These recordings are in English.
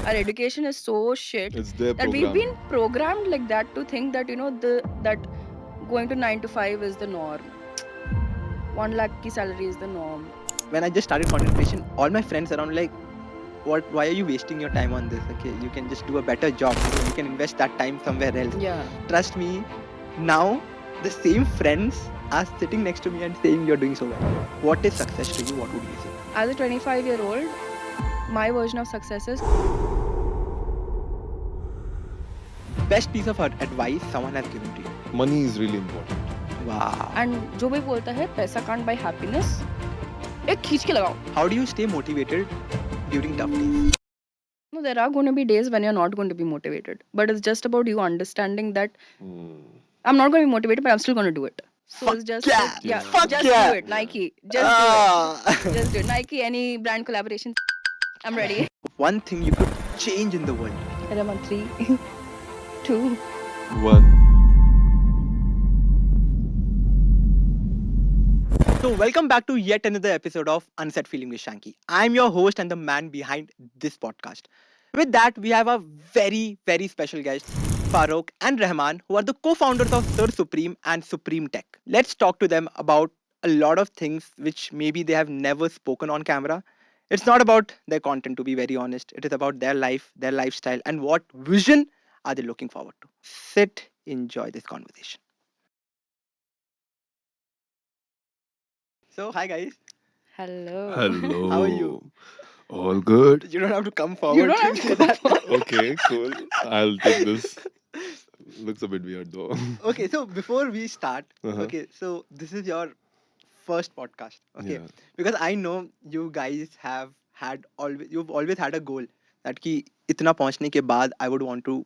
Our education is so shit It's their that we've been programming. programmed like that to think that that going to 9 to 5 is the norm. 1 lakh ki salary is the norm. When I just started content creation, all my friends around like, what? Why are you wasting your time on this? Okay, you can just do a better job. You can invest that time somewhere else. Yeah. Trust me, now the same friends are sitting next to me and saying you're doing so well. What is success to you? What would you say? As a 25-year-old, my version of success is Best piece of advice someone has given to you. Money is really important. Wow. and जो भी बोलता है पैसा can't buy happiness, एक खींच के लगाओ. How do you stay motivated during tough days? No, there are going to be days when you're not going to be motivated, but it's just about you understanding that I'm not going to be motivated, but I'm still going to do it. So Fuck it's just yeah. like, yeah, Fuck just yeah. do it. Nike, just do it. Just do it. Nike, any brand collaboration, I'm ready. One thing you could change in the world. And I'm on 3, 2. One. So welcome back to yet another episode of Unset Feeling with Shanky. I'm your host and the man behind this podcast. With that, we have a very, very special guest, Farog and Rahman, who are the co-founders of Sir Supreme and Supreme Tech. Let's talk to them about a lot of things which maybe they have never spoken on camera. It's not about their content, to be very honest. It is about their life, their lifestyle, and what vision are they looking forward to. Sit, enjoy this conversation. So, hi guys. Hello. Hello. How are you? All good. You don't have to come forward. You don't have to say go that. forward. Okay, cool. I'll take this. Looks a bit weird though. Okay, so before we start, Uh-huh. okay, so this is your first podcast, okay? Yeah. Because I know you guys have had always, you've always had a goal that ki itna pahunchne ke baad I would want to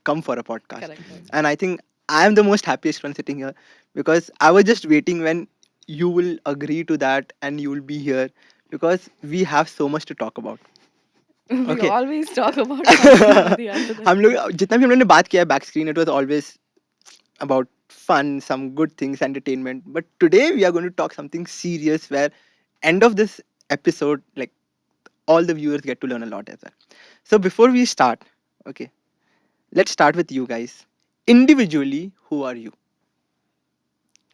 come for a podcast. Correct. And I think I am the most happiest one sitting here because I was just waiting when you will agree to that and you will be here because we have so much to talk about. We Okay. always talk about something or the other. हम लोग जितना भी हम लोगों ने बात किया है back screen, it was always about fun, some good things, entertainment. But today we are going to talk something serious where end of this episode, like all the viewers get to learn a lot as well. So before we start, okay, let's start with you guys. Individually, who are you?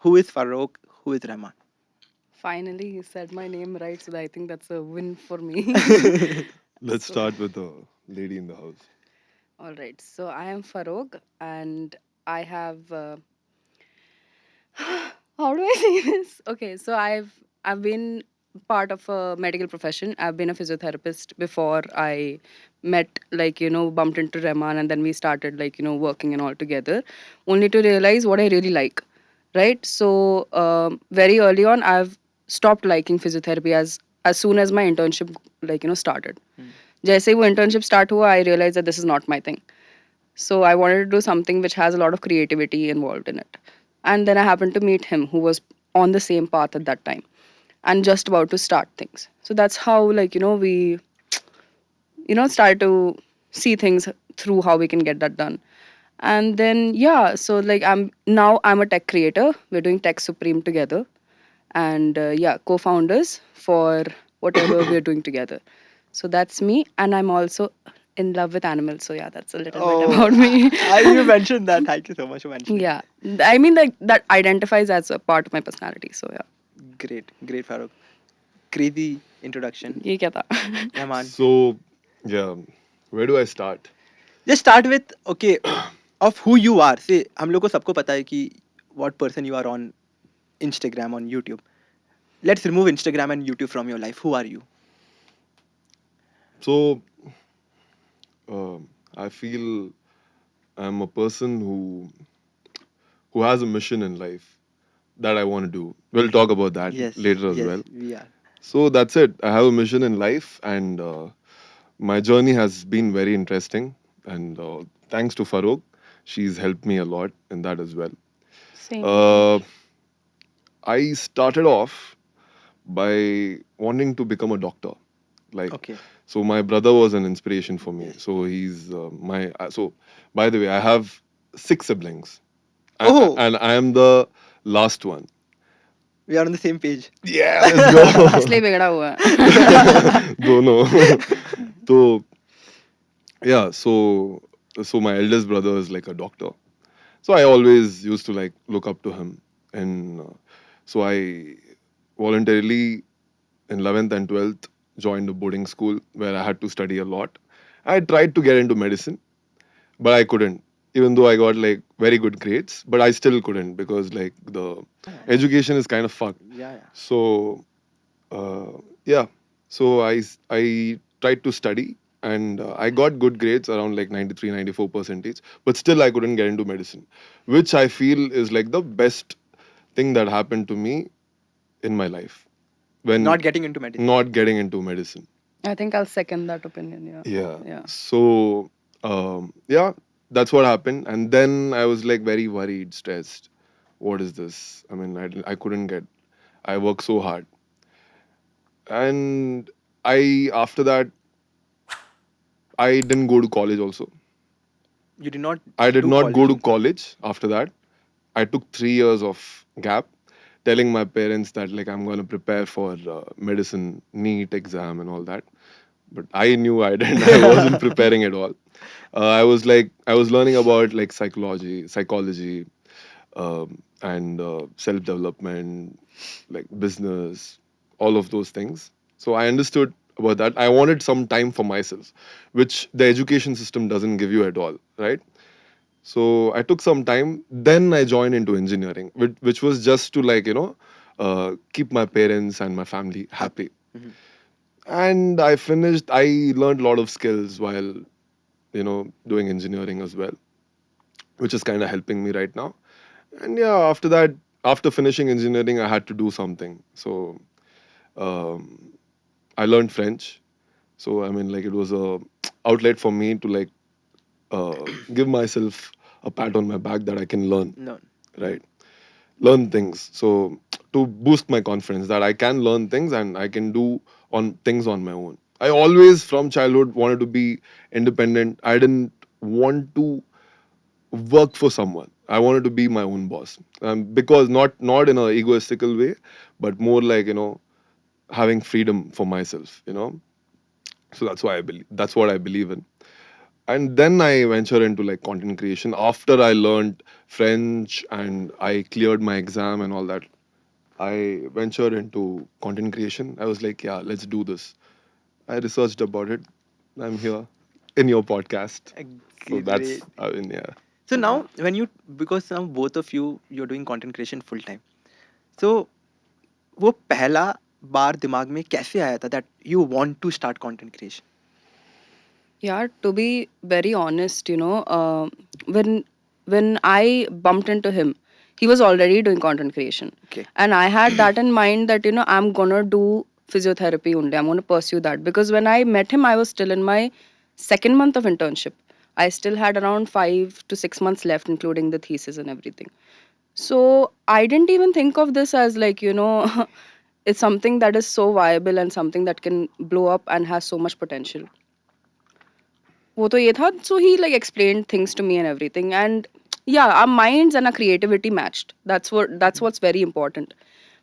Who is Farokh? Who is Rahman? Finally, you said my name right, so I think that's a win for me. Let's So- start with the lady in the house. All right. So I am Farog, and I have. How do I say this? Okay, so I've been part of a medical profession. I've been a physiotherapist before I met, bumped into Rahman, and then we started, working and all together, only to realize what I really like. Right. So very early on, I've stopped liking physiotherapy as soon as my internship, started. जैसे ही वो internship start हुआ, I realized that this is not my thing. So I wanted to do something which has a lot of creativity involved in it. And then I happened to meet him, who was on the same path at that time and just about to start things. So that's how, we, started to see things through how we can get that done. And then, yeah, so I'm a tech creator. We're doing Tech Supreme together. And co-founders for whatever we're doing together. So that's me. And I'm also in love with animals. So yeah, that's a little bit about me. You mentioned that. Thank you so much for mentioning. Yeah, I mean, like, that identifies as a part of my personality. So yeah, Great, great, Farokh. Crazy introduction. ये क्या था? Rahman. So, yeah, where do I start? Just start with, okay, of who you are. See, हम लोग को सबको पता है कि what person you are on Instagram, on YouTube. Let's remove Instagram and YouTube from your life. Who are you? So, I feel I'm a person who has a mission in life that I want to do. We'll talk about that later as yes, well. we are. So that's it. I have a mission in life, and my journey has been very interesting. And thanks to Farog, she's helped me a lot in that as well. Same. I started off by wanting to become a doctor. Like, Okay. so my brother was an inspiration for me. So he's so by the way, I have 6 siblings. Oh. And I am the last one. We are on the same page. Yeah, let's go. इसलिए बिगड़ा हुआ है. दोनों. तो Yeah, so my eldest brother is like a doctor. So I always used to like look up to him, and so I voluntarily in 11th and 12th joined a boarding school where I had to study a lot. I tried to get into medicine, but I couldn't. Even though I got like very good grades, but I still couldn't because like the education is kind of fucked. Yeah, yeah. So yeah, so I tried to study, and I got good grades around like 93, 94 percentage, but still I couldn't get into medicine, which I feel is like the best thing that happened to me in my life when Not getting into medicine. not getting into medicine. I think I'll second that opinion. Yeah. Yeah. Yeah. So yeah, that's what happened, and then I was like very worried, stressed. What is this? I mean, I couldn't get. I worked so hard, and I after that I didn't go to college also. You did not I did do not go college to in school. college after that. I took 3 years of gap, telling my parents that like I'm gonna prepare for medicine NEET exam and all that. But I knew I didn't. I wasn't preparing at all. I was learning about like psychology, and self development, like business, all of those things. So I understood about that. I wanted some time for myself, which the education system doesn't give you at all, right? So I took some time. Then I joined into engineering, which was just to like keep my parents and my family Happy. happy. Mhm. And I finished. I learned a lot of skills while doing engineering as well, which is kind of helping me right now. And yeah, after that, after finishing engineering, I had to do something. So um, I learned French. So I mean, like it was a outlet for me to like give myself a pat on my back that I can learn, No. right? Learn things. So to boost my confidence that I can learn things and I can do on things on my own. I always from childhood wanted to be independent. I didn't want to work for someone. I wanted to be my own boss, because not in a egoistical way, but more like having freedom for myself. So that's why I believe that's what I believe in. And then I venture into like content creation after I learned French and I cleared my exam and all that. I ventured into content creation. I was like, yeah, let's do this. I researched about it. I'm here in your podcast. So Great. that's I mean, yeah. So Yeah. now when you, because now both of you're doing content creation full time. So वो पहला बार दिमाग में कैसे आया था that you want to start content creation? Yeah, to be very honest, when I bumped into him, he was already doing content creation, Okay. and I had that in mind that I'm gonna do physiotherapy only. I'm gonna pursue that because when I met him, I was still in my second month of internship. I still had around 5 to 6 months left, including the thesis and everything. So I didn't even think of this as like it's something that is so viable and something that can blow up and has so much potential. वो तो ये था, so he like explained things to me and everything, and yeah, our minds and our creativity matched. That's what's very important.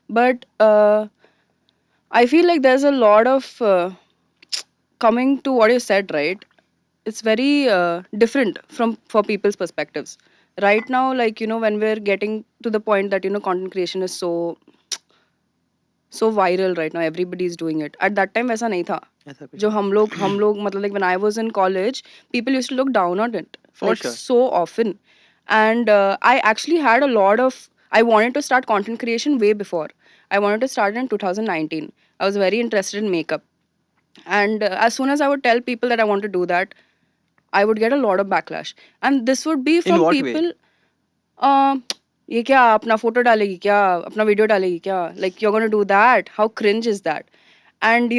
But I feel like there's a lot of coming to what you said, right? It's very different from for people's perspectives right now. Like when we're getting to the point that content creation is so viral right now, everybody is doing it. At that time वैसा नहीं था. ऐसा कुछ जो नहीं. हम लोग मतलब like when I was in college, people used to look down on it For like sure. so often, and I actually had a lot of. I wanted to start content creation way before. I wanted to start in 2019. I was very interested in makeup, and as soon as I would tell people that I want to do that, I would get a lot of backlash, and this would be In from what way? people. Uh, ये क्या अपना photo डालेगी क्या अपना video डालेगी क्या like you're gonna do that, how cringe is that? And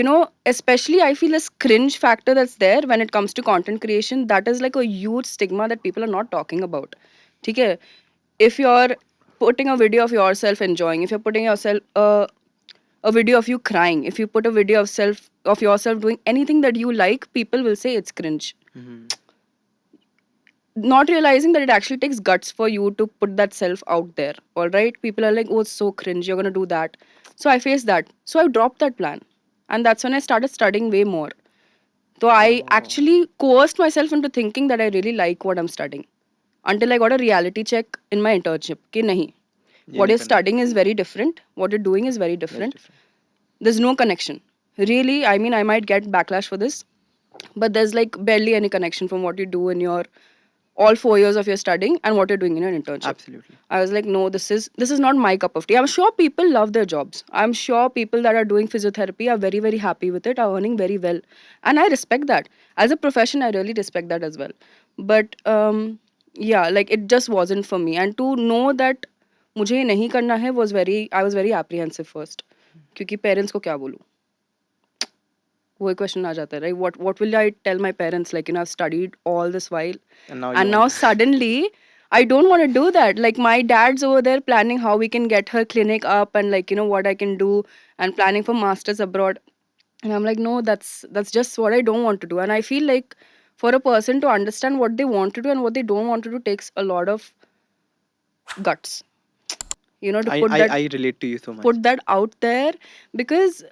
especially I feel this cringe factor that's there when it comes to content creation, that is like a huge stigma that people are not talking about. ठीक है? If you're putting a video of yourself enjoying, if you're putting yourself a video of you crying, if you put a video of yourself doing anything that you like, people will say it's cringe, Mhm. not realizing that it actually takes guts for you to put that self out there. All right, people are like, oh, it's so cringe, you're gonna do that. So I faced that, so I dropped that plan, and that's when I started studying way more. So I Oh, actually coerced myself into thinking that I really like what I'm studying until I got a reality check in my internship. कि नहीं, ये what नहीं you're करना. studying is very different. What you're doing is very Very different. different. There's no connection. Really, I mean, I might get backlash for this, but there's like barely any connection from what you do in your all 4 years of your studying and what you're doing in an internship. Absolutely. I was like, no, this is not my cup of tea. I'm sure people love their jobs. I'm sure people that are doing physiotherapy are very, very happy with it, are earning very well. And I respect that. As a profession, I really respect that as well. But yeah, like it just wasn't for me. And to know that मुझे ये नहीं करना है was very, I was very apprehensive first. क्योंकि parents को क्या बोलूँ? वो क्वेश्चन आ जाता है, right? What will I tell my parents? Like, I've studied all this while, And now you and now want. suddenly I don't want to do that. Like, my dad's over there planning how we can get her clinic up, and like, what I can do, and planning for masters abroad. And I'm like, no, that's just what I don't want to do. And I feel like for a person to understand what they want to do and what they don't want to do takes a lot of guts, to I, put I that I relate to you so much. put that out there, because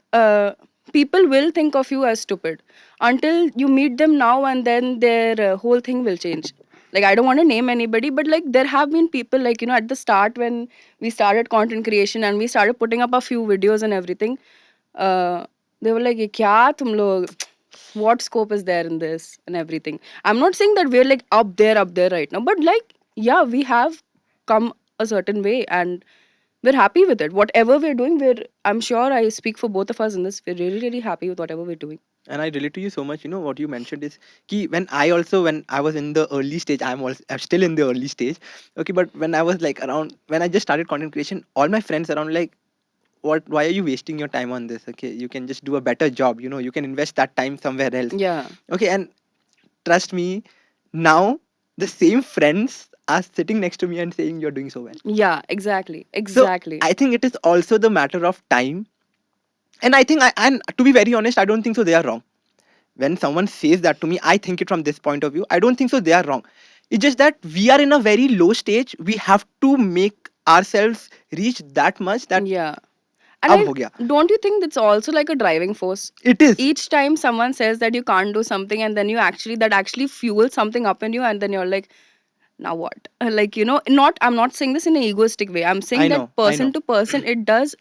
people will think of you as stupid until you meet them now, and then their whole thing will change. Like, I don't want to name anybody, but like there have been people, like, at the start when we started content creation and we started putting up a few videos and everything, uh, they were like, "ये क्या तुम लोग, what scope is there in this and everything." I'm not saying that we're like up there right now, but like, yeah, we have come a certain way, and we're happy with it. Whatever we're doing, I'm sure I speak for both of us in this, we're really, really happy with whatever we're doing. And I relate to you so much. You know what you mentioned is key. When I was in the early stage, I'm still in the early stage. Okay, but when I was like around when I just started content creation, all my friends around like, what? Why are you wasting your time on this? Okay, you can just do a better job. You can invest that time somewhere else. Yeah. Okay, and trust me, now the same friends are sitting next to me and saying you're doing so well. Yeah, exactly. So Exactly. I think it is also the matter of time. And I think and to be very honest, I don't think so they are wrong. When someone says that to me, I think it from this point of view. I don't think so they are wrong. It's just that we are in a very low stage. We have to make ourselves reach that much that Yeah. And ab I ho gaya. don't you think that's also like a driving force? It is. Each time someone says that you can't do something, and then that actually fuels something up in you, and then you're like, now what? Like, not, I'm not saying this in an egoistic way. I'm saying I that know. I person know. to person, it does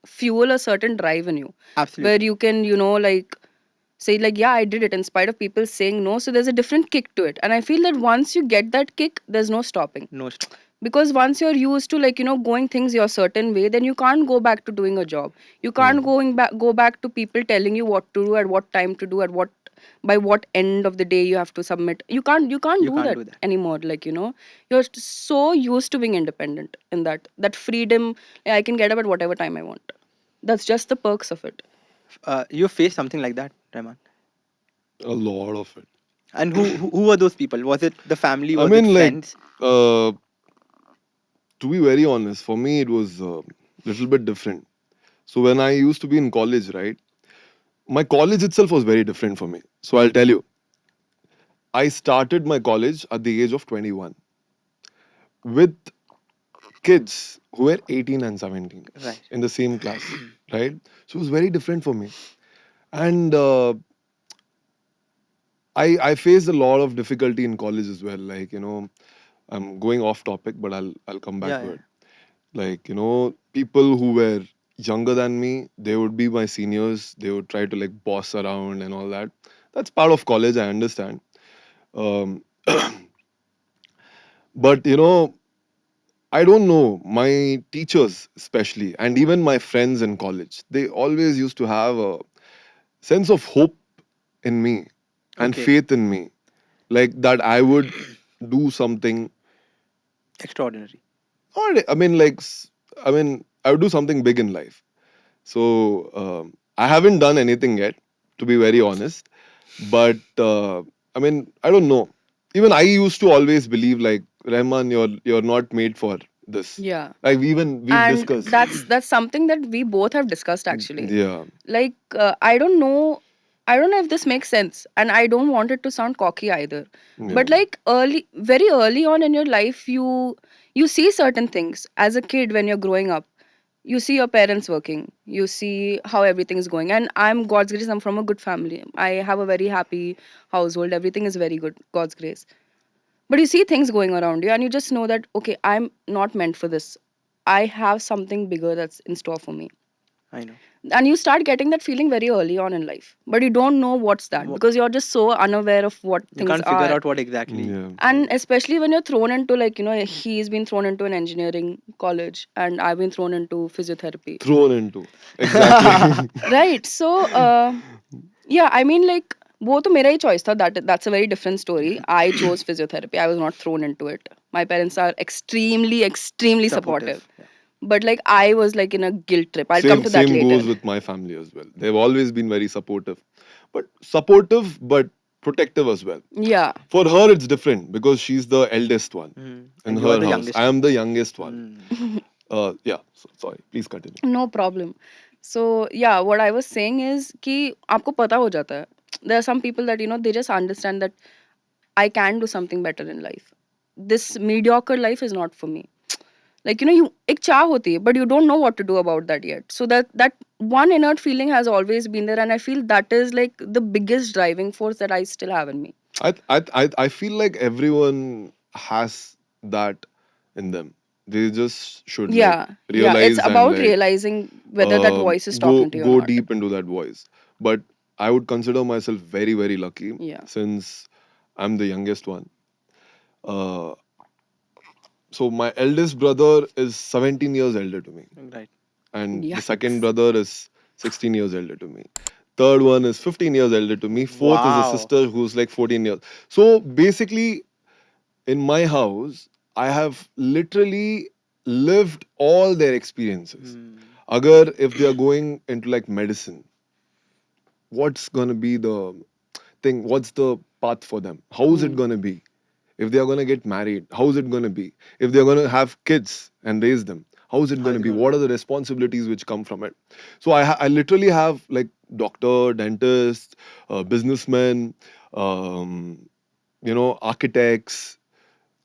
fuel a certain drive in you, where Absolutely. you can, like, say like, yeah, I did it in spite of people saying no. So there's a different kick to it, and I feel that once you get that kick, there's no stopping. No stop. Because once you're used to, like, going things your certain way, then you can't go back to doing a job. You can't Hmm. go back to people telling you what to do, at what time to do, at what, by what end of the day you have to submit. You can't You do can't that do that. anymore. Like, you're so used to being independent in that freedom. I can get up at whatever time I want. That's just the perks of it. You faced something like that, Rahman. A lot of it. And who were those people? Was it the family? I Was it mean, like, friends? uh, to be very honest, for me it was a little bit different. So when I used to be in college, right, my college itself was very different for me. So I'll tell you, I started my college at the age of 21 with kids who were 18 and 17 Right. in the same class, right? So it was very different for me. And I faced a lot of difficulty in college as well. Like, I'm going off topic, but I'll come back Yeah. to Yeah. it. Like, people who were younger than me, they would be my seniors. They would try to like boss around and all that. That's part of college, I understand. Um, but I don't know, my teachers especially, and even my friends in college, they always used to have a sense of hope in me and Okay. faith in me, like that I would do something. Extraordinary. Or I mean, like, I mean, I would do something big in life. So I haven't done anything yet, to be very honest. But I mean, I don't know. Even I used to always believe like, Rahman, you're not made for this. Yeah. Like we've And discussed. that's something that we both have discussed actually. Yeah, Like, I don't know if this makes sense, and I don't want it to sound cocky either, yeah, but like, very early on in your life, you see certain things as a kid when you're growing up. you see your parents working, you see how everything is going, and I'm God's grace, I'm from a good family, I have a very happy household, everything is very good, God's grace. But you see things going around you and you just know that okay, I'm not meant for this, I have something bigger that's in store for me. I know. And you start getting that feeling very early on in life, but you don't know what's that Wha- because you're just so unaware of what You things can't figure are. out what exactly. Yeah. And especially when you're thrown into, like, he's been thrown into an engineering college and I've been thrown into physiotherapy. Thrown into. Exactly. Right. So, yeah, I mean, like, वो तो मेरा ही choice था. That's a very different story. I chose physiotherapy. I was not thrown into it. My parents are extremely, extremely supportive. Supportive. Yeah. But like, I was like in a guilt trip. I'll come same to that same later. goes with my family as well. They've always been very supportive but protective as well. Yeah. For her, it's different because she's the eldest one in And you are her the house. youngest I am one. the youngest one. Mm. Yeah. Sorry. Please continue. No problem. So yeah, what I was saying is कि आपको पता हो जाता है. There are some people that they just understand that I can do something better in life. This mediocre life is not for me. Like you एक चाह होती है, but you don't know what to do about that yet. So that one inert feeling has always been there, and I feel that is like the biggest driving force that I still have in me. I feel like everyone has that in them. They just should like Yeah, yeah. It's realize and about like realizing whether that voice is talking to you or go not. deep into that voice. But I would consider myself very very lucky Yeah. since I'm the youngest one. Uh, so my eldest brother is 17 years elder to me, Right. and the second Yikes. brother is 16 years elder to me. Third one is 15 years elder to me. Fourth is a Wow. sister who's like 14 years. So basically, in my house, I have literally lived all their experiences. Mm. Agar if they are going into like medicine, what's gonna be the thing? What's the path for them? How's it gonna be? If they are gonna get married, how's it gonna be? If they're gonna have kids and raise them, how's it How is gonna it be? going to What be? are the responsibilities which come from it? So I literally have like doctor, dentist, businessmen, um, architects,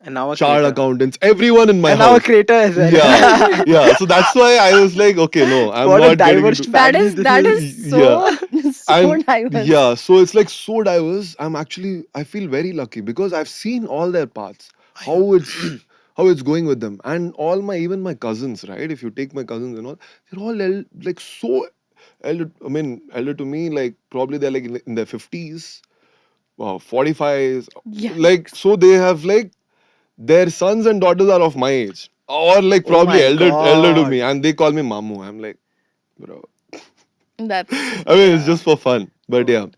And now a chartered creator. accountants, everyone in my And now a house. creator as Yeah, well. yeah. So that's why I was like, okay, no, I'm What a not getting diverse into. That family is this that is. is Yeah, so so and diverse. yeah, so it's like so diverse. I feel very lucky because I've seen all their paths, I know. how it's going with them, and all my even my cousins, right? If you take my cousins and all, they're all like so elder. I mean, elder to me, like probably they're like in their 50s, wow, 45s, like Yikes. so they have like their sons and daughters are of my age, or like Oh probably my elder to me, god. and they call me Mamu. I'm like, bro. That's I mean, it's yeah. just for fun, but Oh yeah. god.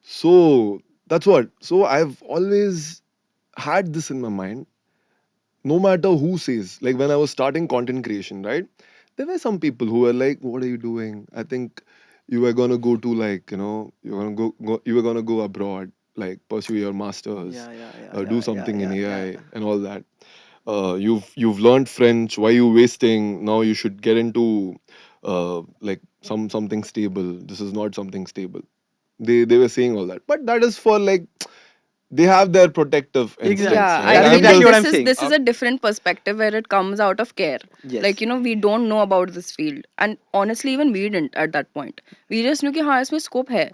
So that's what. So I've always had this in my mind. No matter who says, like when I was starting content creation, right? There were some people who were like, "What are you doing? I think you were gonna go to like, you were gonna go abroad, like pursue your masters, Yeah, yeah, yeah, do yeah, yeah, something in yeah, yeah. AI and all that. You've learned French. Why you wasting? Now you should get into like something stable. This is not something stable. They were saying all that, but that is for like they have their protective instincts, Yeah, Exactly. I right? That is feel I'm exactly like what just I'm this saying. is a different perspective where it comes out of care. Yes. Like, we don't know about this field. And honestly, even we didn't at that point. We just knew कि हाँ इसमें scope है.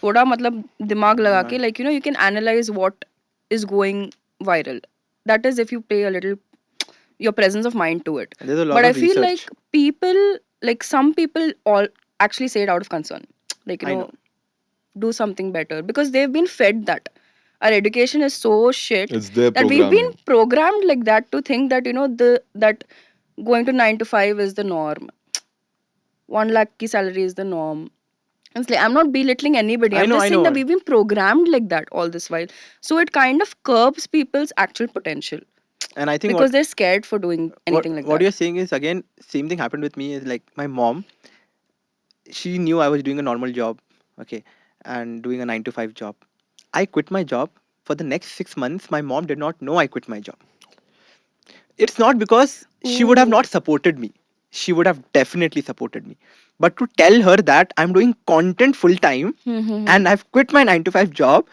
थोड़ा मतलब दिमाग लगा के, Man. like, you can analyze what is going viral. That is if you pay a little your presence of mind to it. There's a lot But I of feel research. like people, like some people all actually say it out of concern. Like, I know. do something better because they've been fed that our education is so shit it's their that we've been programming. programmed like that to think that the that going to 9 to 5 is the norm, 1 lakh ki salary is the norm. It's like I'm not belittling anybody, I I'm know, just I saying that know. we've been programmed like that all this while, so it kind of curbs people's actual potential And I think because they're scared for doing anything like what that. you're saying is again same thing happened with me is like my mom, she knew I was doing a normal job, okay, and doing a 9 to 5 job. I quit my job. For the next 6 months my mom did not know I quit my job. It's not because she would have Ooh. not supported me. She would have definitely supported me. But to tell her that I'm doing content full time and I've quit my 9 to 5 job,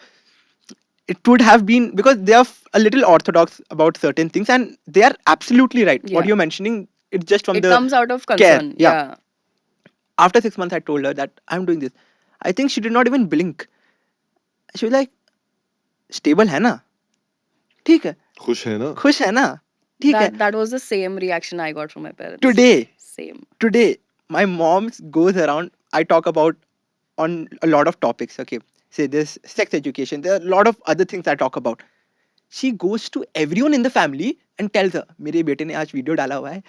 it would have been because they are a little orthodox about certain things, and they are absolutely right. What Yeah. you're mentioning, it's just from It the comes out of care. concern. Yeah. Yeah. After 6 months, I told her that I'm doing this. I think she did not even blink. She was like, stable है ना, ठीक है, खुश है ना? खुश है ना, ठीक है. That was the same reaction I got from my parents. Today, Same. today, my mom goes around. I talk about on a lot of topics. Okay, say this sex education. There are a lot of other things I talk about. She goes to everyone in the family and tells her, मेरे बेटे ने आज video डाला हुआ है.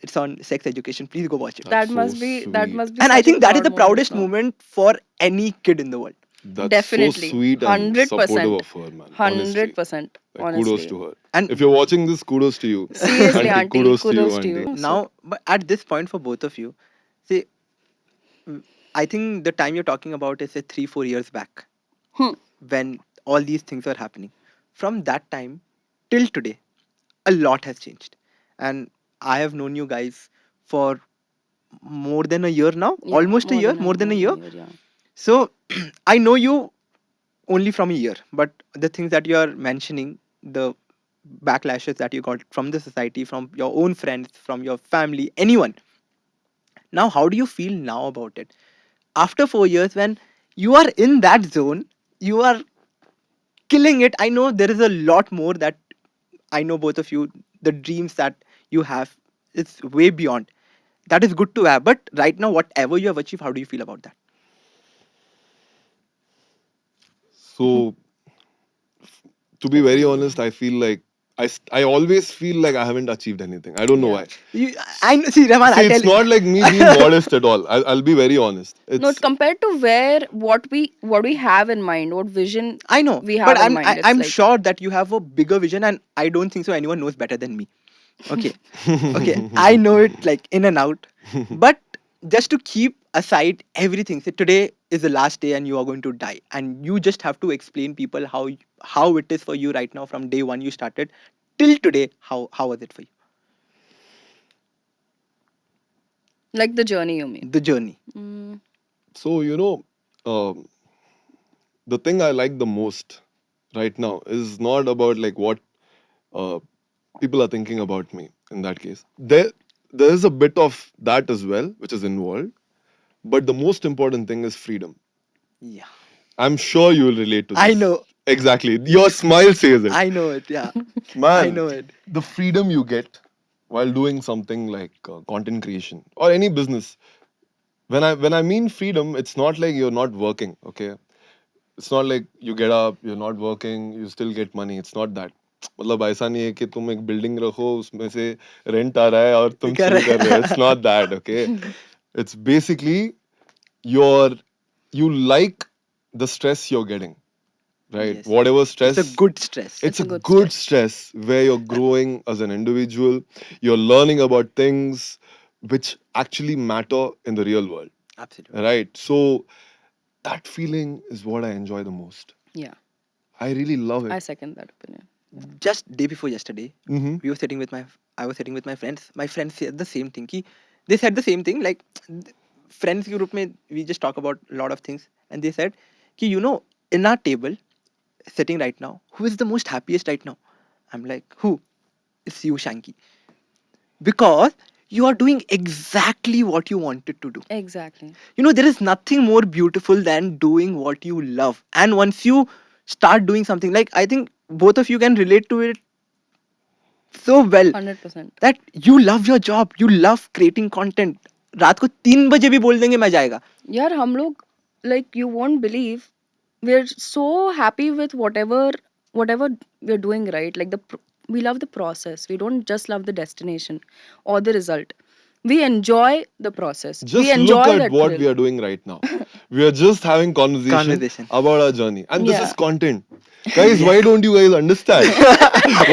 It's on sex education. Please go watch it. That That's so must be sweet. And I such a think that is proud the moment, proudest no? moment for any kid in the world. That's so Definitely. sweet and 100%. supportive of her, man. Honestly. 100%. Like, kudos Honestly. to her. And If you're watching this, kudos to you. Seriously, Auntie, auntie. kudos to you, Kudos to auntie. you. now, but at this point for both of you, see, I think the time you're talking about is say 3-4 years back Hmm. when all these things were happening. From that time till today, a lot has changed. And I have known you guys for more than a year now, Yeah, almost a year, more than a year. yeah. So I know you only from a year, but the things that you are mentioning, the backlashes that you got from the society, from your own friends, from your family, anyone. Now, how do you feel now about it? After 4 years, when you are in that zone, you are killing it. I know there is a lot more that I know both of you, the dreams that you have, it's way beyond. That is good to have. But right now, whatever you have achieved, how do you feel about that? So, to be very honest, I feel like I always feel like I haven't achieved anything. I don't know Yeah. why. I know, see, Rahman, See, I tell it's you. not like me being modest at all. I'll be very honest. No, It's compared to what we have in mind, what vision I know, we but have in mind, it's I'm like sure that you have a bigger vision, and I don't think so. Anyone knows better than me. Okay, okay, I know it like in and out, but just to keep aside everything, say today is the last day and you are going to die, and you just have to explain people how it is for you right now from day one you started till today. How was it for you? like the journey you mean. The journey. Mm, so um, the thing I like the most right now is not about like what uh, people are thinking about me. In that case, there is a bit of that as well, which is involved. But the most important thing is freedom. Yeah, I'm sure you will relate to I this. know, Exactly. Your smile says it. I know it. Yeah, I Man, know it. the freedom you get while doing something like content creation or any business. When I mean freedom, it's not like you're not working, okay? It's not like you get up, you're not working, you still get money. It's not that. मतलब ऐसा नहीं है कि तुम एक building रखो उसमें से रेंट आ रहा है और तुम चिल कर रहे हो. It's not that, okay? It's basically your you like the stress you're getting, right? Yes, Whatever it's a stress, good stress. it's It's a a good good stress where you're growing as an individual, you're learning about things which actually matter in the real world, Absolutely. right? So that feeling is what I enjoy the most. yeah, I really love I it. second that opinion. Just day before yesterday, Mm-hmm. we were sitting with my I was sitting with my friends. My friends said the same thing. They said the same thing. Like friends group mein, we just talk about a lot of things, and they said, in our table sitting right now, who is the most happiest right now? I'm like, who? It's you, Shanky, because you are doing exactly what you wanted to do. Exactly. There is nothing more beautiful than doing what you love, and once you start doing something, like I think both of you can relate to it so well 100%. that you love your job, you love creating content. रात को 3 बजे भी बोल देंगे मैं जाएगा. यार हम लोग like you won't believe we're so happy with whatever we're doing, right? Like we love the process. We don't just love the destination or the result. We enjoy the process. We Just look enjoy at that what thrill. we are doing right now. We are just having conversation Conversation. about our journey, and this Yeah. is content. Guys, why don't you guys understand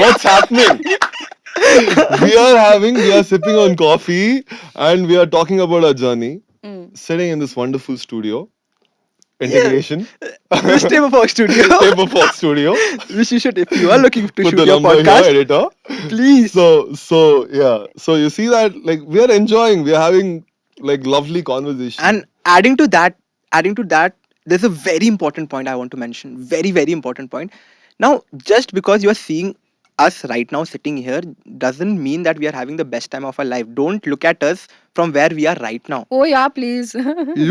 what's happening? We are sipping on coffee, and we are talking about our journey, Mm. sitting in this wonderful studio. Yeah. Integration. The Stable Fox Studio. Taper Fox Studio. Which you should, if you are looking to Put shoot the your number podcast, here, editor. please. So yeah. So you see that like we are enjoying, we are having like lovely conversation. And adding to that, there's a very important point I want to mention. Very, very important point. Now, just because you are seeing us right now sitting here doesn't mean that we are having the best time of our life. Don't look at us from where we are right now. Oh yeah, please.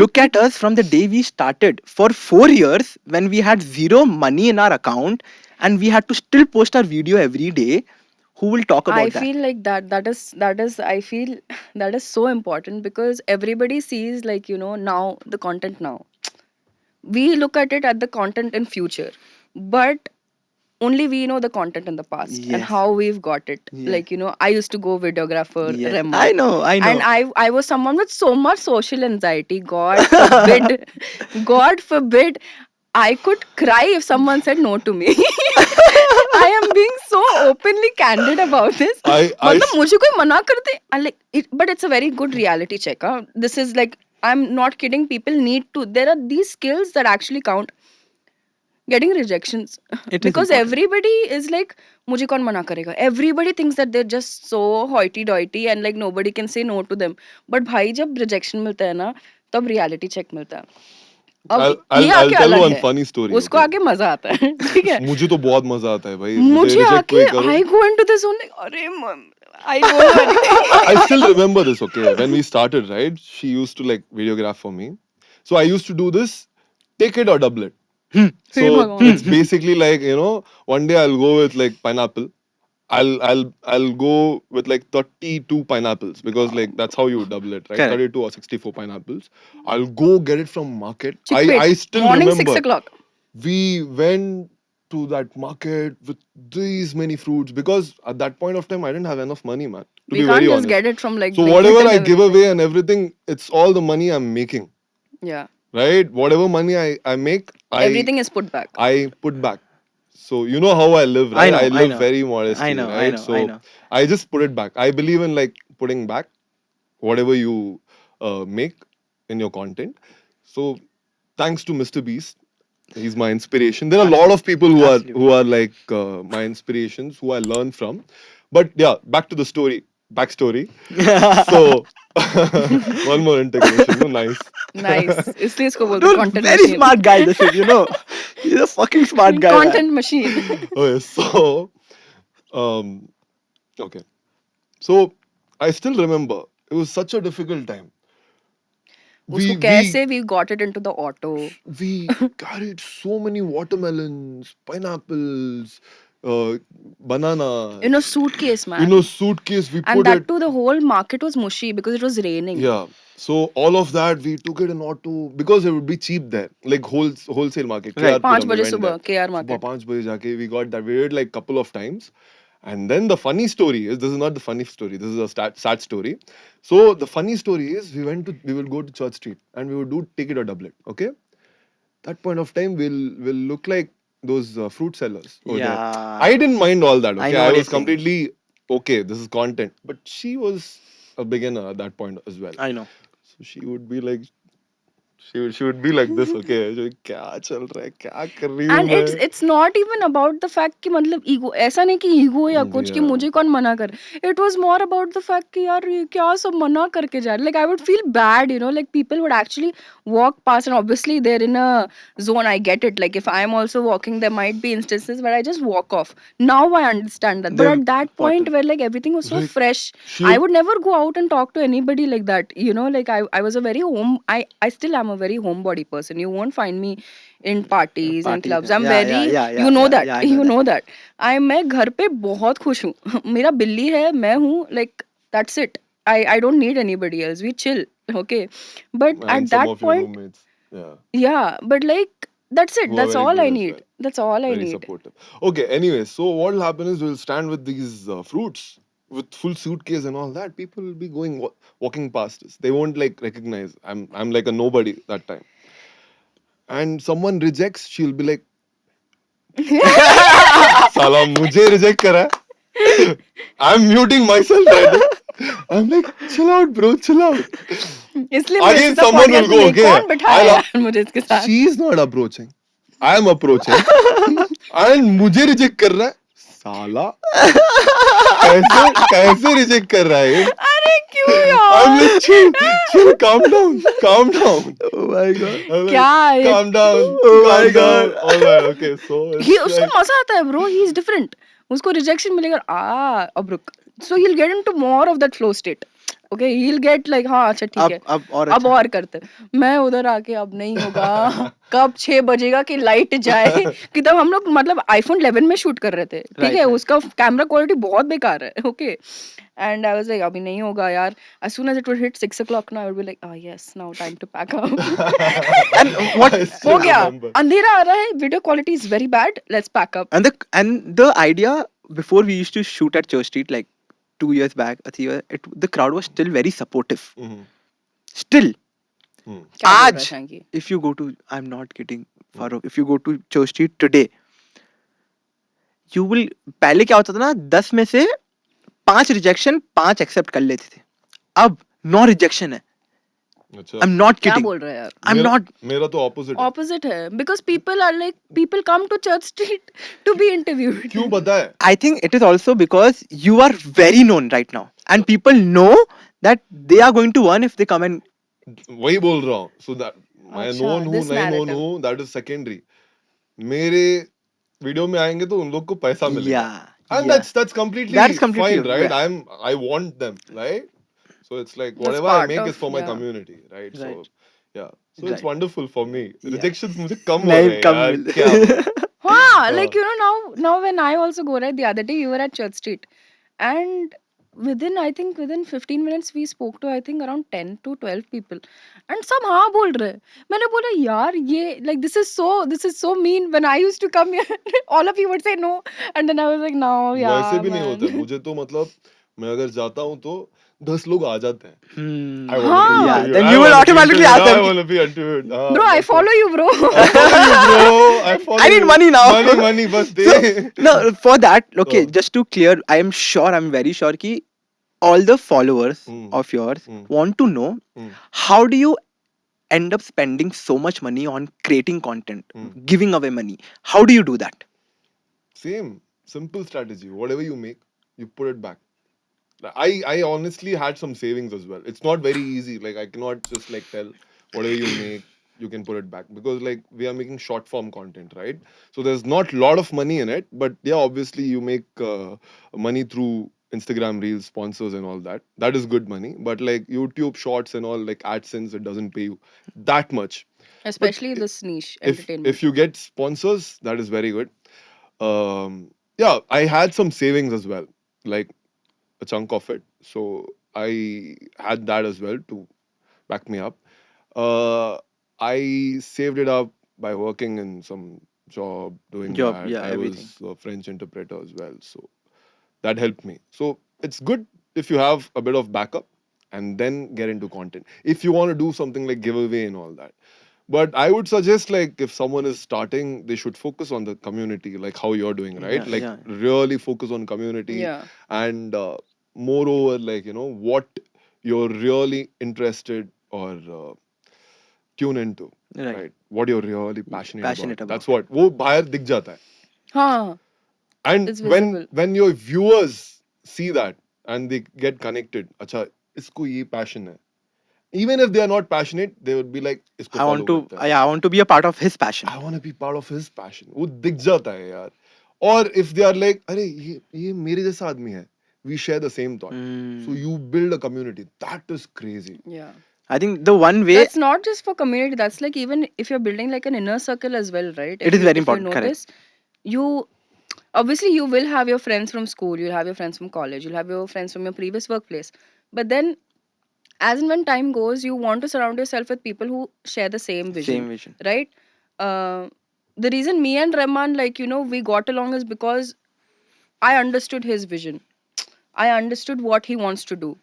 Look at us from the day we started. For 4 years, when we had zero money in our account and we had to still post our video every day, who will talk I about that? feel like that is I feel that is so important because everybody sees like now the content now. We look at it at the content in future, but only we know the content in the past and Yes. how we've got it. Yes. Like I used to go videographer Yes. Rema, I know. I and know. I was someone with so much social anxiety. God forbid, God forbid, I could cry if someone said no to me. I am being so openly candid about this. मतलब मुझे कोई मना कर दे, I like it, but it's a very good reality check. Huh? This is like, I'm not kidding. People need to. There are these skills that actually count. Getting rejections It is because important. everybody is like, मुझे कौन मना करेगा? Everybody thinks that they're just so hoity-toity and like nobody can say no to them. But भाई जब rejection मिलता है ना, तब reality check मिलता है. अब ये I'll आके tell अलग one है. funny story. उसको Okay. आके मजा आता है. ठीक है. मुझे तो बहुत मजा आता है भाई. मुझे मुझे रिजेक्ट आके कोई करो. I go into this only. अरे I don't know anything. I still remember this. Okay, when we started, right? She used to like videograph for me. So I used to do this, take it or double it. Hey So it's भगवान. basically like, one day I'll go with like pineapple. I'll go with like 32 pineapples because like that's how you double it, right? Correct. 32 or 64 pineapples. I'll go get it from market. Chickpet. I still Morning 6 remember o'clock. we went to that market with these many fruits because at that point of time I didn't have enough money, man. To We be can't very just honest. get it from like So Blinkit whatever and I give everything. away and everything, it's all the money I'm making, Yeah. right? Whatever money I make, Everything is put back. I put back. So you know how I live, I right? I know. I live know. very I modestly, know. I right? know. I So know. I just put it back. I believe in like putting back whatever you make in your content. So thanks to Mr. Beast, he's my inspiration. There are a lot of people who Absolutely. are like my inspirations, who I learn from. But yeah, back to the story, backstory. So one more integration, no, nice. Nice. इसलिए इसको बोलते हैं Dude, content very machine. smart guy, this is, He's a fucking smart guy, man. Content machine. Okay, so um, okay, so I still remember it was such a difficult time. उसको We we कैसे we got it into the auto. we carried so many watermelons, pineapples, In a bananas. suitcase, In a man. suitcase, we And put that it. too, the whole market was mushy because it was raining. Yeah. So all of that we took it in auto because it would be cheap there, like wholesale market. KR Right. पाँच Puram, we बजे went there. सुबह KR Subah market. 5 baje jaake we got that. We did like couple of times. And then the funny story is, this is not the funny story. This is a sad story. So the funny story is we will go to Church Street and we would do take it or double it. Okay. That point of time will look like those fruit sellers over there. Yeah. I didn't mind all that. I Okay. know I what you're was saying. completely okay. This is content. But she was a beginner at that point as well. I know. So she would be like, she would be like this. Okay. क्या चल रहा है? क्या कर रही हूँ And it's मैं? it's not even about the fact कि मतलब ego, ऐसा नहीं कि ego या कुछ कि Yeah. मुझे कौन मना कर. It was more about the fact कि यार ये क्या सब मना करके जा रहे. Like I would feel bad, like people would actually walk past, and obviously they're in a zone. I get it. Like if I'm also walking, there might be instances where I just walk off. Now I understand that. But They've at that point bottled. where like everything was so Like fresh, she I would, would never go out and talk to anybody like that. Like I was a very I still am a very homebody person. You won't find me in parties and Parties. clubs. I'm Yeah, yeah, very, yeah, you yeah, know yeah, that, yeah. I know you that. know that. मैं घर पे बहुत खुश हूँ. मेरा बिल्ली है, मैं हूँ, like that's it. I don't need anybody else. We chill, okay. But and at some that of your point, roommates. Yeah. yeah. But like that's it. Who are That's very all good I as well. need. That's all I Very need. supportive. Okay, anyway, so what will happen is we'll stand with these fruits with full suitcase and all that. People will be going walking past us. They won't like recognize. I'm like a nobody that time. And someone rejects, she'll be like, "Salam, mujhe reject kara hai." I'm muting myself right now. I'm like, chill out, bro, chill out. इसलिए मैं Again, सीधा someone will podcast में go, नहीं, okay. कौन बिठाया यार मुझे इसके साथ. She's not approaching. I'm approaching. And मुझे reject कर रहा है. साला कैसे कैसे reject कर रहा है? अरे क्यों I'm यार. like, chill, calm down, calm down. Oh my god. I'm like, क्या है? calm down, Oh my calm down. God. All right, okay. So He it's उसको like, मजा आता है bro. He is different. उसको रिजेक्शन मिलेगा अब रुक, so he'll get into more of that flow state. Okay, he'll get like हाँ अच्छा ठीक है, अब और अब अच्छा. और करते. मैं उधर आके अब नहीं होगा, कब 6 बजेगा कि लाइट जाए. कि तब हम लोग मतलब iPhone 11 में शूट कर रहे थे, ठीक Right, है, right. उसका कैमरा क्वालिटी बहुत बेकार है. Okay, and I was like अभी नहीं होगा यार. as soon as it would hit 6 o'clock now I would be like, yes, now time to pack up. And what I हो still गया, remember. अंधेरा आ रहा है, video quality is very bad, let's pack up. and the idea before we used to shoot at Church Street like 2 years back, a year, the crowd was still very supportive. Mhm. Still, Hmm. क्या बोल रहा है आज Shanky? if you go to, I'm not kidding, Farooq, if you go to Church Street today, you will, पहले क्या होता था ना, 10 में से 5 रिजेक्शन, 5 एक्सेप्ट कर लेते थे. अब 9 रिजेक्शन है. अच्छा. I'm not क्या kidding. बोल रहा है यार? I'm मेरा not. मेरा तो ऑपोजिट है. ऑपोजिट है, because people are like, people come to Church Street to be interviewed. क्यों पता है? I think it is also because you are very known right now, and people know that they are going to earn if they come and. वही बोल रहा हूँ. So that मैं अच्छा, known हूँ this नहीं known narrative. हूँ, that is secondary. मेरे वीडियो में आएंगे तो उन लोग को पैसा मिलेगा. Yeah, And yeah. that's completely That's completely fine, right? yeah. I want them, right? So it's like That's whatever I part make of, is for my yeah. community, right? So Right. yeah. So it's Right. wonderful for me. Yeah. Rejections मुझे कम हो नहीं रहे हैं कम यार. मिल. क्या बोलूं? हाँ, like you know, now when I also go, right, the other day you were at Church Street, and within 15 minutes we spoke to I think around 10 to 12 people, and सब हाँ बोल रहे हैं. मैंने बोला यार ये like this is so mean. When I used to come here all of you would say no, and then I was like no, वैसे yeah भी नहीं होता है. man. मुझे तो मतलब मैं अगर जाता हूँ तो 10 लोग आ जाते हैं. Hmm. I want to be हाँ Yeah, interviewed. then I you will want to be automatically interviewed. ask them I कि, want to be interviewed. bro, I बस follow you bro. I follow you, bro. I follow I need you. money now. Money बस दे. So no, for that, okay, हाँ. just to clear, I'm very sure कि all the followers Hmm. of yours Hmm. want to know Hmm. how do you end up spending so much money on creating content, Hmm. giving away money. How do you do that? Same simple strategy. Whatever you make, you put it back. I honestly had some savings as well. It's not very easy. Like I cannot just like tell whatever you make, you can put it back because like we are making short form content, right? So there's not a lot of money in it, but yeah, obviously you make money through Instagram reels, sponsors, and all that. That is good money. But like YouTube shorts and all, like AdSense, it doesn't pay you that much. But Especially this niche if entertainment. you get sponsors, that is very good. Yeah, I had some savings as well, like a chunk of it. So I had that as well to back me up. Uh, I saved it up by working in some job, doing Job, that. yeah, I everything. was a French interpreter as well. So that helped me. So it's good if you have a bit of backup and then get into content. If you want to do something like giveaway and all that. But I would suggest like if someone is starting, they should focus on the community, like how you're doing, right? Yeah, Like yeah. really focus on community Yeah. and moreover, like you know what you're really interested or tune into, Right. right? What you're really passionate Passionate about. about That's what वो बाहर दिख जाता है. हाँ, And it's visible. when your viewers see that and they get connected, अच्छा इसको ये passion है. Even if they are not passionate, they would be like इसको I follow want to, करते हैं. yeah, I want to be a part of his passion. I want to be part of his passion. वो दिख जाता है यार. Or if they are like अरे ये मेरे जैसा आदमी है. We share the same thought. So you build a community. That is crazy. Yeah. I think the one way That's not just for community, that's like even if you're building like an inner circle as well, right? it is very important. If you Correct. notice, you obviously you will have your friends from school, you'll have your friends from college, you'll have your friends from your previous workplace. But then as and when time goes, you want to surround yourself with people who share the same vision, Same vision. right? The reason me and Rahman, like, you know, we got along is because I understood his vision. I understood what he wants to do.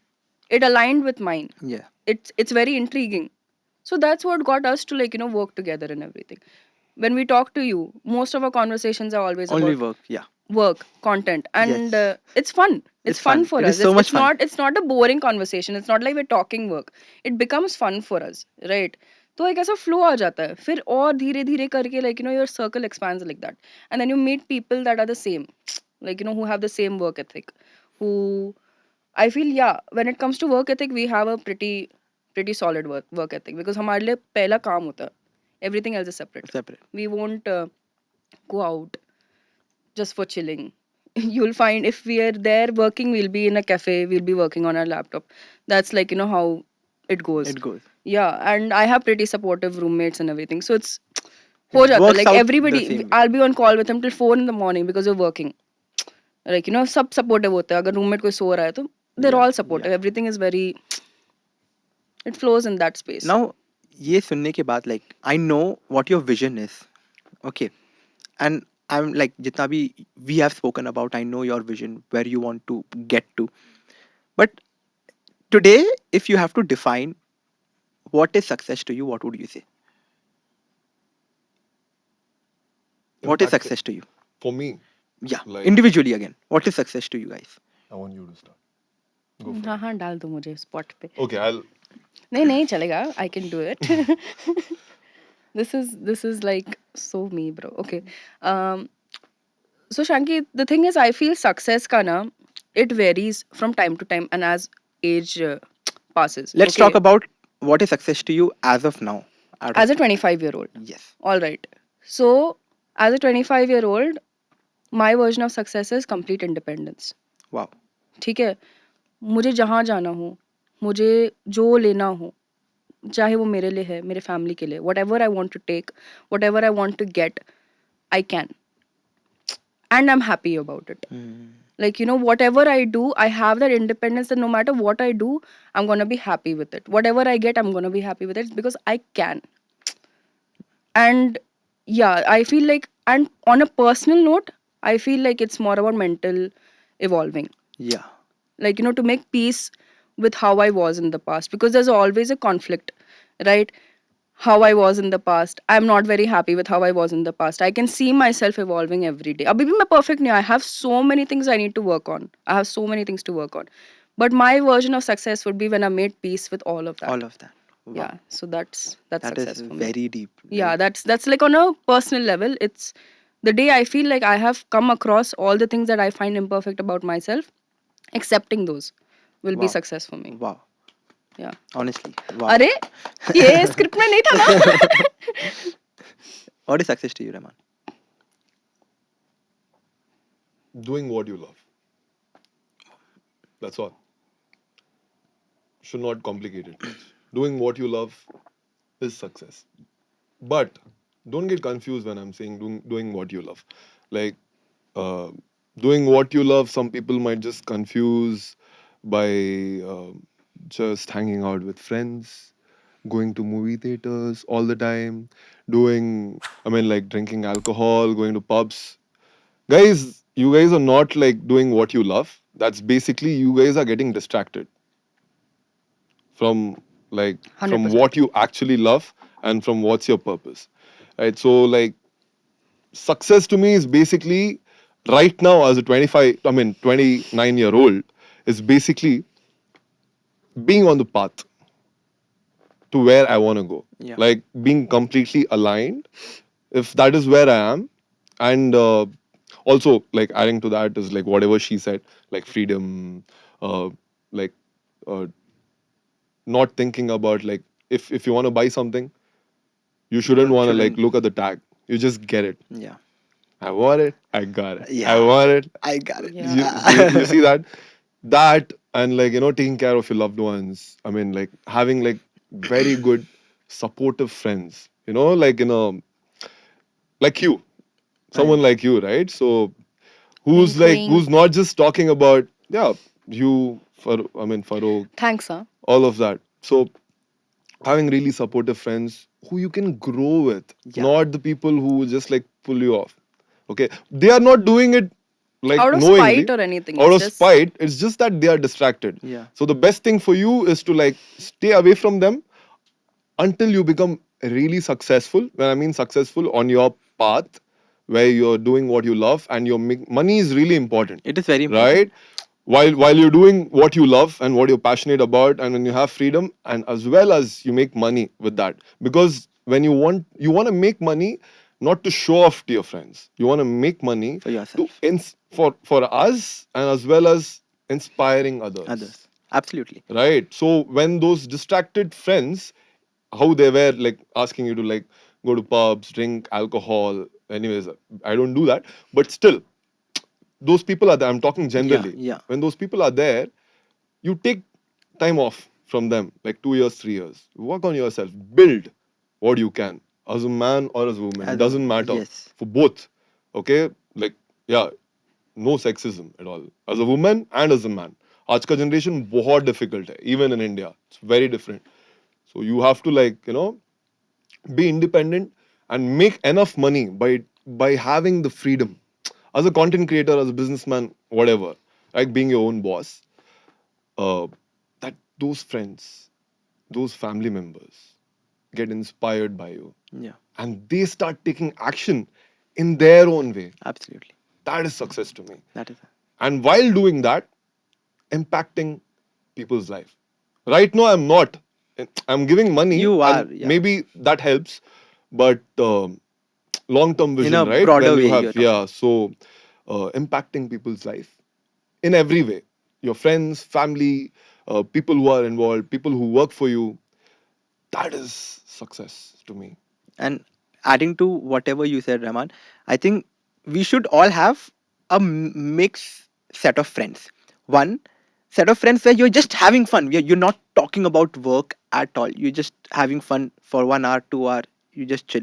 It aligned with mine. Yeah. It's very intriguing. So that's what got us to like, you know, work together and everything. When we talk to you, most of our conversations are always Only about work. Yeah. work, content, and Yes. it's fun. It's Fun fun. for It us. is so much fun. It's not a boring conversation. It's not like we're talking work. It becomes fun for us, right? तो एक ऐसा flow आ जाता है फिर और धीरे धीरे करके like you know your circle expands like that, and then you meet people that are the same, like you know, who have the same work ethic, who I feel, yeah, when it comes to work ethic we have a pretty solid work ethic because हमारे लिए पहला काम होता है, everything else is separate. Separate. We won't go out just for chilling. you'll find if we are there working, we'll be in a cafe, we'll be working on our laptop. That's like, how it goes. It goes. Yeah, and I have pretty supportive roommates and everything. So it's It ho jata. works Like out the everybody, same way. I'll be on call with him till 4 in the morning because we're working. Like, सब supportive होते हैं. अगर roommate कोई सो रहा है तो they're Yeah, all yeah. supportive. Everything is very, it flows in that space. Now, ये सुनने के बाद, like, I know what your vision is. Okay. And I'm like, जितना भी we have spoken about, I know your vision, where you want to get to. But today, if you have to define what is success to you, what would you say? What is Impact success to you? for me. Yeah, Like, individually again. What is success to you guys? I want you to start. Go for हाँ it. हाँ डाल दो मुझे spot पे. Okay, I'll. नहीं नहीं चलेगा. I can do it. This is like so me, bro. Okay. Um, so Shanki, the thing is, I feel success ka na, it varies from time to time and as age passes. Let's talk Okay. about what is success to you as of now. Out As of a 25-year-old. yes. All right. So as a 25-year-old, my version of success is complete independence. Wow. ठीक है. मुझे जहाँ जाना हो, मुझे जो लेना हो, चाहे वो मेरे लिए है, मेरे फैमिली के लिए, whatever I want to take, whatever I want to get, I can. And I'm happy about it. Mm. Like, whatever I do, I have that independence that no matter what I do, I'm going to be happy with it. Whatever I get, I'm going to be happy with it because I can. And yeah, I feel like, and on a personal note, I feel like it's more about mental evolving. Yeah. Like, to make peace with how I was in the past because there's always a conflict, right? How I was in the past. I'm not very happy with how I was in the past. I can see myself evolving every day. Abhi bhi main perfect nahi. I have so many things I need to work on. I have so many things to work on. But my version of success would be when I made peace with all of All that. of that. Wow. Yeah. So that's That is success for me. very deep. Yeah, that's like on a personal level. It's the day I feel like I have come across all the things that I find imperfect about myself, accepting those will be Wow. success for me. Wow. Yeah. Honestly. Wow. अरे ये script में नहीं था ना. What is success to you, Rahman? Doing what you love. That's all. Should not complicate it much. Doing what you love is success. But don't get confused when I'm saying doing what you love. Like, uh, doing what you love, some people might just confuse by just hanging out with friends, going to movie theaters all the time, like drinking alcohol, going to pubs. Guys, you guys are not like doing what you love. That's basically you guys are getting distracted from like from 100%. what you actually love and from what's your purpose. Right? So like success to me is basically right now as a 29-year-old is basically being on the path to where I want to go. Yeah. Like being completely aligned. If that is where I am, and also like adding to that is like whatever she said, like freedom, like uh, not thinking about like if you want to buy something, you shouldn't want to like look at the tag. You just get it. Yeah. I want it. I got it. Yeah. I want it. I got it. Yeah. You see that and like taking care of your loved ones. I mean like having like very good supportive friends. Like you, someone like you, right? So who's Wink, like wink. who's not just talking about you for Farokh, Thanks, huh? all of that. So having really supportive friends who you can grow with, Yeah. not the people who just like pull you off. Okay, they are not doing it like Out of knowingly spite or anything. out It's of just spite. It's just that they are distracted. Yeah. So the best thing for you is to like stay away from them until you become really successful. When I mean successful on your path, where you're doing what you love and your money is really important, It is very important. right? While you're doing what you love and what you're passionate about, and when you have freedom, and as well as you make money with that, because when you want to make money not to show off to your friends, you want to make money For yourself. for us and as well as inspiring Others. Absolutely. right? So when those distracted friends, how they were like asking you to like go to pubs, drink alcohol, anyways, I don't do that, but still those people are there. I'm talking Yeah, generally. yeah. When those people are there, you take time off from them, like 2 years, 3 years. Work on yourself. Build what you can as a man or as a woman. It As a, doesn't matter yes, for both. Okay, like yeah, no sexism at all. As a woman and as a man. आज का generation बहुत difficult है, even in India. It's very different. So you have to be independent and make enough money by having the freedom. As a content creator, as a businessman, whatever, like being your own boss, uh, that those friends, those family members get inspired by you yeah, and they start taking action in their own way. absolutely. That is success to me. That is And while doing that, impacting people's life. Right now, I'm not. I'm giving money, you are, and yeah. maybe that helps, but long-term In vision, a right? broader When you way, you're have, talking. yeah, so impacting people's life in every way. Your friends, family, people who are involved, people who work for you. That is success to me. And adding to whatever you said, Rahman, I think we should all have a mixed set of friends. One set of friends where you're just having fun. You're not talking about work at all. You're just having fun for 1 hour, 2 hour. You just chill.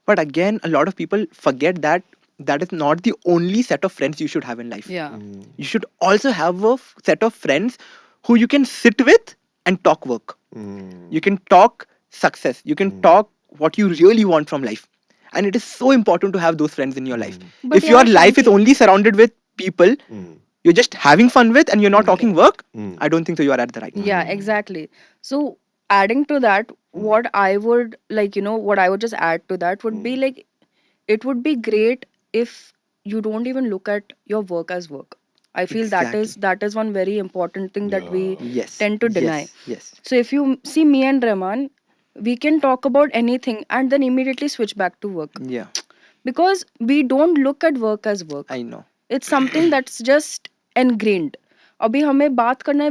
But again, a lot of people forget that that is not the only set of friends you should have in life. Yeah. Mm, You should also have a set of friends who you can sit with and talk work. You mm, can talk success. You can mm, talk what you really want from life. And it is so important to have those friends in your life. mm, But If yeah, your life is Shanky. only surrounded with people mm, you're just having fun with and you're not mm, talking Okay. work, mm, I don't think so you are at the right path. Yeah, mm, exactly. So adding to that, mm, what I would what I would just add to that would be mm. like, it would be great if you don't even look at your work as work. I feel Exactly. that is one very important thing that we Yeah. Yes. tend to deny. Yes. Yes. So if you see me and Rahman, we can talk about anything and then immediately switch back to work, Yeah. because we don't look at work as work. I know. It's something that's just ingrained. अभी हमें बात करना है,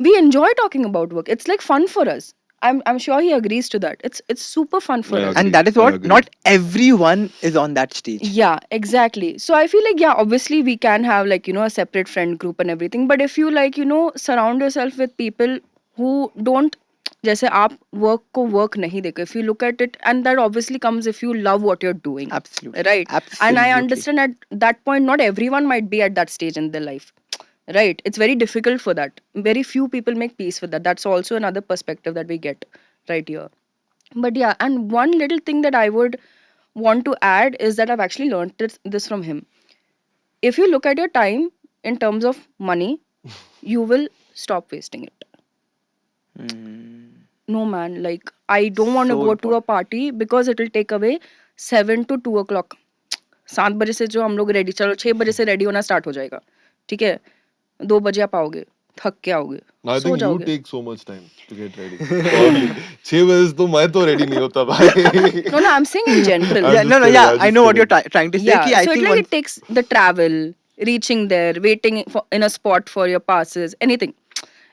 we enjoy talking about work. It's like fun for us. I'm sure he agrees to that. It's super fun I for us. And agree. that is I what agree. not everyone is on that stage. Yeah, exactly. So I feel like, yeah, obviously we can have a separate friend group and everything. But if you surround yourself with people who don't, जैसे आप work को work नहीं देखो. If you look at it, and that obviously comes if you love what you're doing, Absolutely. right? And I Absolutely. understand at that point, not everyone might be at that stage in their life, right? It's very difficult for that. Very few people make peace with that. That's also another perspective that we get right here. But yeah, and one little thing that I would want to add is that I've actually learned this from him. If you look at your time in terms of money, you will stop wasting it. Mm, No, man, like, I don't want to so go to a important. party because it will take away 7 to 2 o'clock. 7 बजे से जो हम लोग ready, चलो 6 बजे से ready होना start हो जाएगा, ठीक है? 2 बजे आप आओगे, थक के आओगे, I सो think you जाओगे. take so much time to get ready. Probably. 6 बजे तो मैं तो ready नहीं होता भाई. No, no, I'm saying in general. Yeah, I'm no, just no, kidding. yeah, I'm I just know what you're kidding. trying to say. Ki Yeah, I so think it once. takes the travel, reaching there, waiting in a spot for your passes, anything.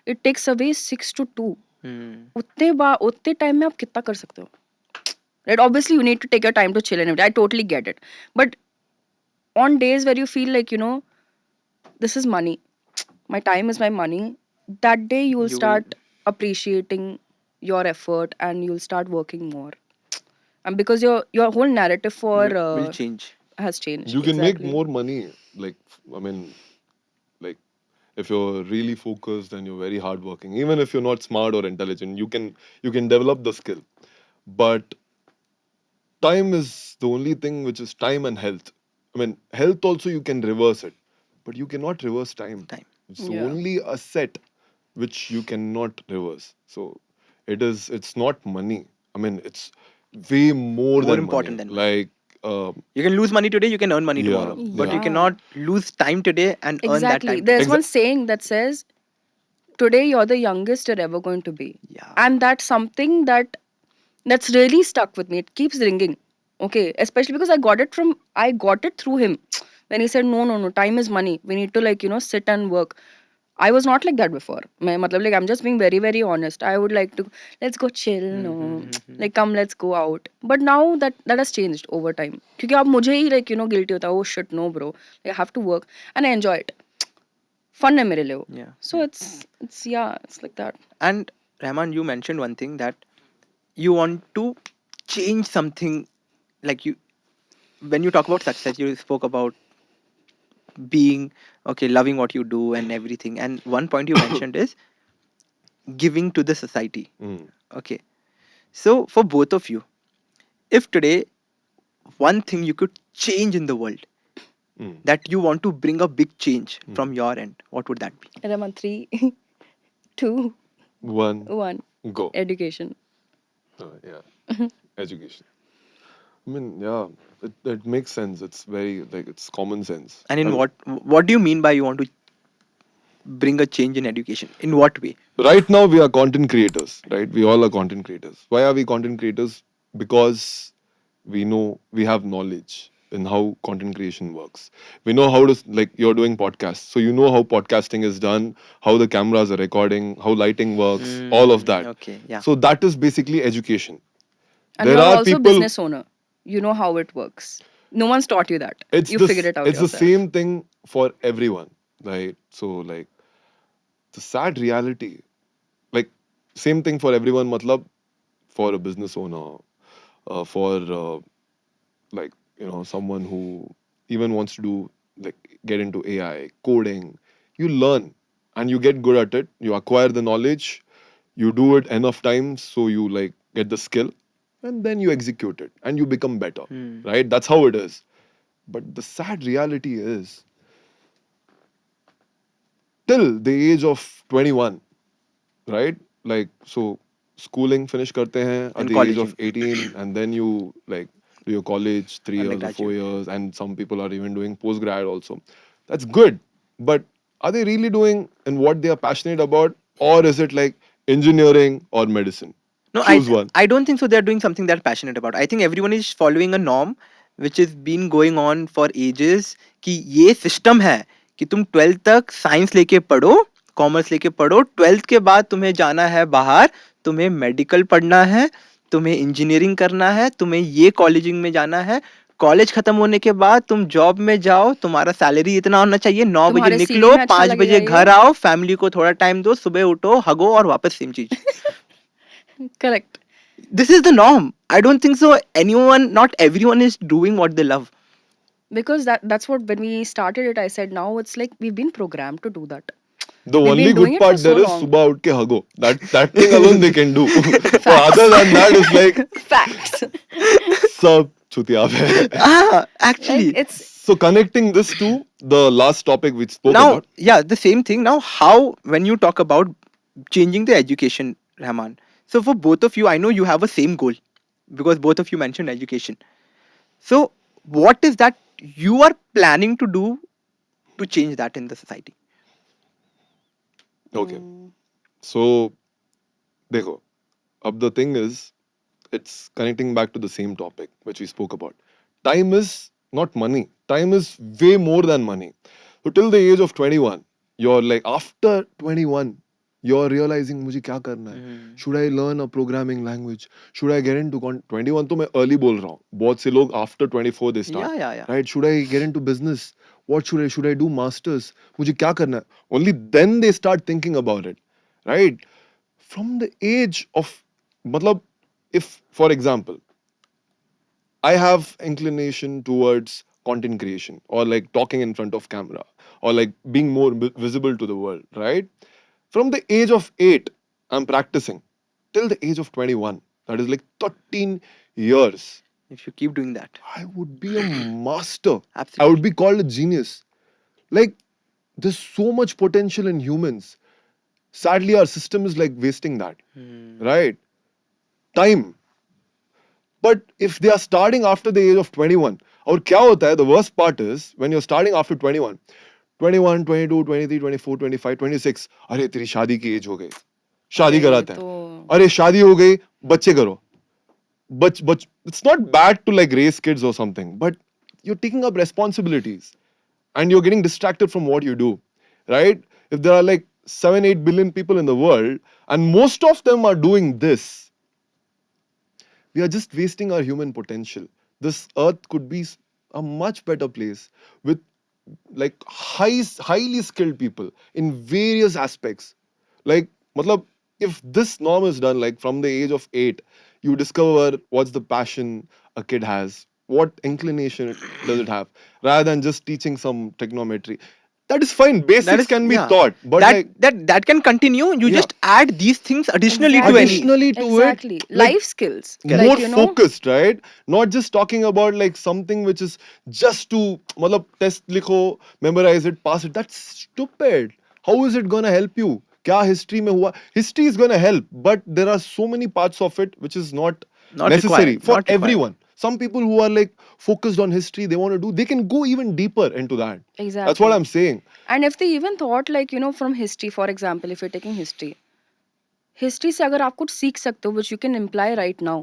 It takes away 6 to 2. Hmm. उतने time में आप कितना कर सकते हो? Right? Obviously, you need to take your time to chill and everything. I totally get it. But on days where you feel like, this is money, my time is my money, that day you will You will start appreciating your effort and you'll start working more. And because your whole narrative for will change. has changed. You can make Exactly. more money. Like, I mean, like, if you're really focused and you're very hardworking, even if you're not smart or intelligent, you can develop the skill. But time is the only thing which is time and health. I mean, health also you can reverse it, but you cannot reverse time. Time. It's the Yeah. only asset which you cannot reverse. So it's not money. I mean, it's way more More than money. important than money. Like, You can lose money today, you can earn money yeah, tomorrow. But you yeah, Yeah. cannot lose time today and earn that Exactly. time There's tomorrow. one saying that says, today you're the youngest you're ever going to be. Yeah. And that's something that's really stuck with me. It keeps ringing. Okay. Especially because I got it through him. When he said, no, no, no, time is money. We need to sit and work. I was not like that before. मैं मतलब like I'm just being very very honest. I would like to let's go chill, no, like come let's go out. But now that has changed over time. क्योंकि अब मुझे ही like guilty होता है. Oh shit, no bro. Like I have to work and I enjoy it. Fun है मेरे लिए वो. Yeah. So it's yeah, it's like that. And Rahman, you mentioned one thing that you want to change something. Like you, when you talk about success, you spoke about being okay, loving what you do and everything. And one point you mentioned is giving to the society. Mm. Okay. So for both of you, if today one thing you could change in the world, Mm. that you want to bring a big change Mm. from your end, what would that be? Raman, 3, 2, One, 1. go. Education. Yeah, education. I mean, yeah, it makes sense. It's very like it's common sense. And in And what do you mean by you want to bring a change in education? In what way? right now we are content creators, right? We all are content creators. Why are we content creators? Because we know we have knowledge in how content creation works. We know how to like you're doing podcasts, so you know how podcasting is done, how the cameras are recording, how lighting works, all of that. Okay, yeah. So that is basically education. And There you're are also people. business owner. You know how it works. No one's taught you that. It's You figured this. it out It's the yourself. same thing for everyone, right? So like the sad reality, like same thing for everyone. Matlab for a business owner, for like someone who even wants to do like get into AI coding, you learn and you get good at it. You acquire the knowledge. You do it enough times so you like get the skill, and then you execute it and you become better. Hmm. Right? That's how it is. But the sad reality is till the age of 21, right? Like, so schooling finish karte hain at In the age college, of 18, and then you like do your college 3 years or undergraduate. 4 years, and some people are even doing post grad also. That's good. But are they really doing in what they are passionate about, or is it like engineering or medicine? No, I Choose one. I don't think so. They're doing something they're passionate about. I think everyone is following a norm which has been going on for ages. कि ये system है कि तुम 12th तक science लेके पढ़ो, commerce लेके पढ़ो, 12th के बाद तुम्हें जाना है बाहर, तुम्हें मेडिकल पढ़ना है, तुम्हें इंजीनियरिंग करना है, तुम्हें ये कॉलेजिंग में जाना है. कॉलेज खत्म होने के बाद तुम जॉब में जाओ, तुम्हारा सैलरी इतना होना चाहिए, 9 बजे तुम्हारे सीवी निकलो, में अच्छा 5 बजे लगेगा ये. घर आओ, फैमिली को थोड़ा टाइम दो, सुबह उठो, हगो और वापस सेम चीज. Correct. This is the norm. I don't think so. Anyone, not everyone is doing what they love. Because that's what when we started it, I said now it's like we've been programmed to do that. The We've only been doing good it for part so there is long. subah ut ke hago. That thing alone they can do. But Facts. other than that, it's like Facts. sab chutiya hai. Ah, Like actually. it's So connecting this to the last topic we spoke Now, about. yeah, the same thing. Now, how, when you talk about changing the education, Rahman, so for both of you, I know you have a same goal because both of you mentioned education. So, what is that you are planning to do to change that in the society? Okay. So, dekho, अब the thing is, it's connecting back to the same topic which we spoke about. Time is not money. Time is way more than money. So till the age of 21, you're like after 21, you're realizing मुझे क्या करना है? Should I learn a programming language? Should I get into 21 तो मैं early बोल रहा हूँ. बहुत से लोग after 24 they start. Yeah. Right? Should I get into business? What should I do masters? मुझे क्या करना है? Only then they start thinking about it. Right? From the age of matlab, if for example I have inclination towards content creation or like talking in front of camera or like being more visible to the world, right? From the age of 8 I'm practicing till the age of 21, that is like 13 years, If you keep doing that. I would be a master. I Absolutely. would be called a genius. Like there's so much potential in humans. Sadly our system is like wasting that, right? Time. But if they are starting after the age of 21, और क्या होता है, the worst part is when you're starting after 21, 21, 22, 23, 24, 25, 26, अरे तेरी शादी की as हो गई, शादी अरे कराते हैं, तो अरे शादी हो गई, बच्चे करो, बच it's not bad to like raise kids or something, but you're taking up responsibilities and you're getting distracted from what you do, right? If there are like 7, 8 billion people in the world and most of them are doing this, we are just wasting our human potential. This earth could be a much better place with like highly skilled people in various aspects. Like, matlab, if this norm is done, like from the age of 8, you discover what's the passion a kid has, what inclination does it have, rather than just teaching some trigonometry. That is fine. That Basics is, can be yeah. taught, but That like, that can continue. You yeah, just add these things additionally to any Exactly. additionally to it, Exactly. like Life skills. correct. more Like, you know, focused, right? Not just talking about like something which is just to matlab, test likho, memorize it, pass it. That's stupid. How is it gonna help you? Kya history mein hua? History is gonna help, but there are so many parts of it which is not Not necessary required. for Not required. everyone. Some people who are like focused on history, they want to do, they can go even deeper into that. That's what exactly. I'm saying. And if they even thought, like, you know, from history, for example, if you're taking history, history से अगर आप कुछ सीख सकते हो which you can imply right now,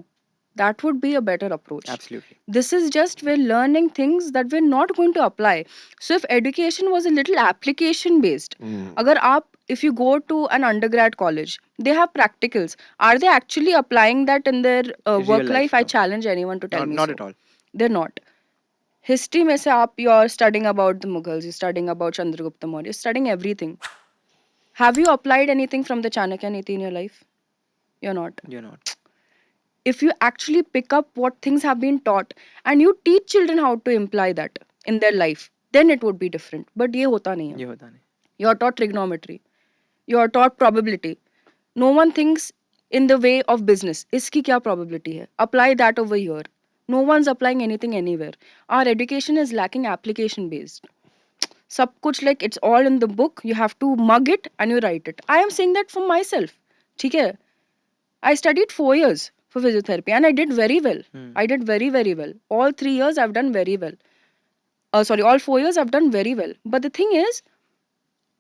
that would be a better approach. Absolutely. This is just we're learning things that we're not going to apply. So if education was a little application based, Mm. agar aap, if you go to an undergrad college, they have practicals. Are they actually applying that in their Real work life. life? I No. challenge anyone to tell me Not so. at all. They're not. History में से आप, you're studying about the Mughals, you're studying about Chandragupta Maurya, you're studying everything. Have you applied anything from the Chanakya Niti in your life? You're not. You're not. If you actually pick up what things have been taught and you teach children how to imply that in their life, then it would be different. But ये होता नहीं है. ये होता नहीं. You are taught trigonometry. You are taught probability. No one thinks in the way of business. इसकी क्या probability है? Apply that over here. No one's applying anything anywhere. Our education is lacking application based. सब कुछ like it's all in the book. You have to mug it and you write it. I am saying that for myself. ठीक है? I studied 4 years for physiotherapy and I did very well. I did very, very well. All 3 years I've done very well. Sorry, all 4 years I've done very well. But the thing is,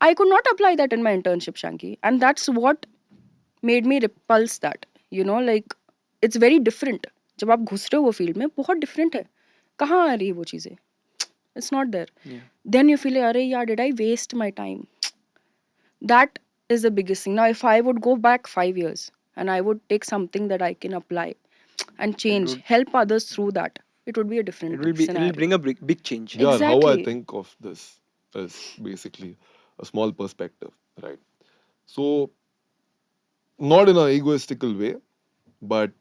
I could not apply that in my internship, Shanki. And that's what made me repulse that. You know, like, it's very different. जब आप घुस रहे हो वो field में बहुत different है. कहाँ आ रही है वो चीज़ें? It's not there. Yeah. Then you feel like, अरे यार, did I waste my time? That is the biggest thing. Now, if I would go back 5 years and I would take something that I can apply and change, would- help others through that, it would be a different It scenario. will bring a big change. Yeah, how I Exactly. think of this is basically a small perspective, right? So, not in an egoistical way, but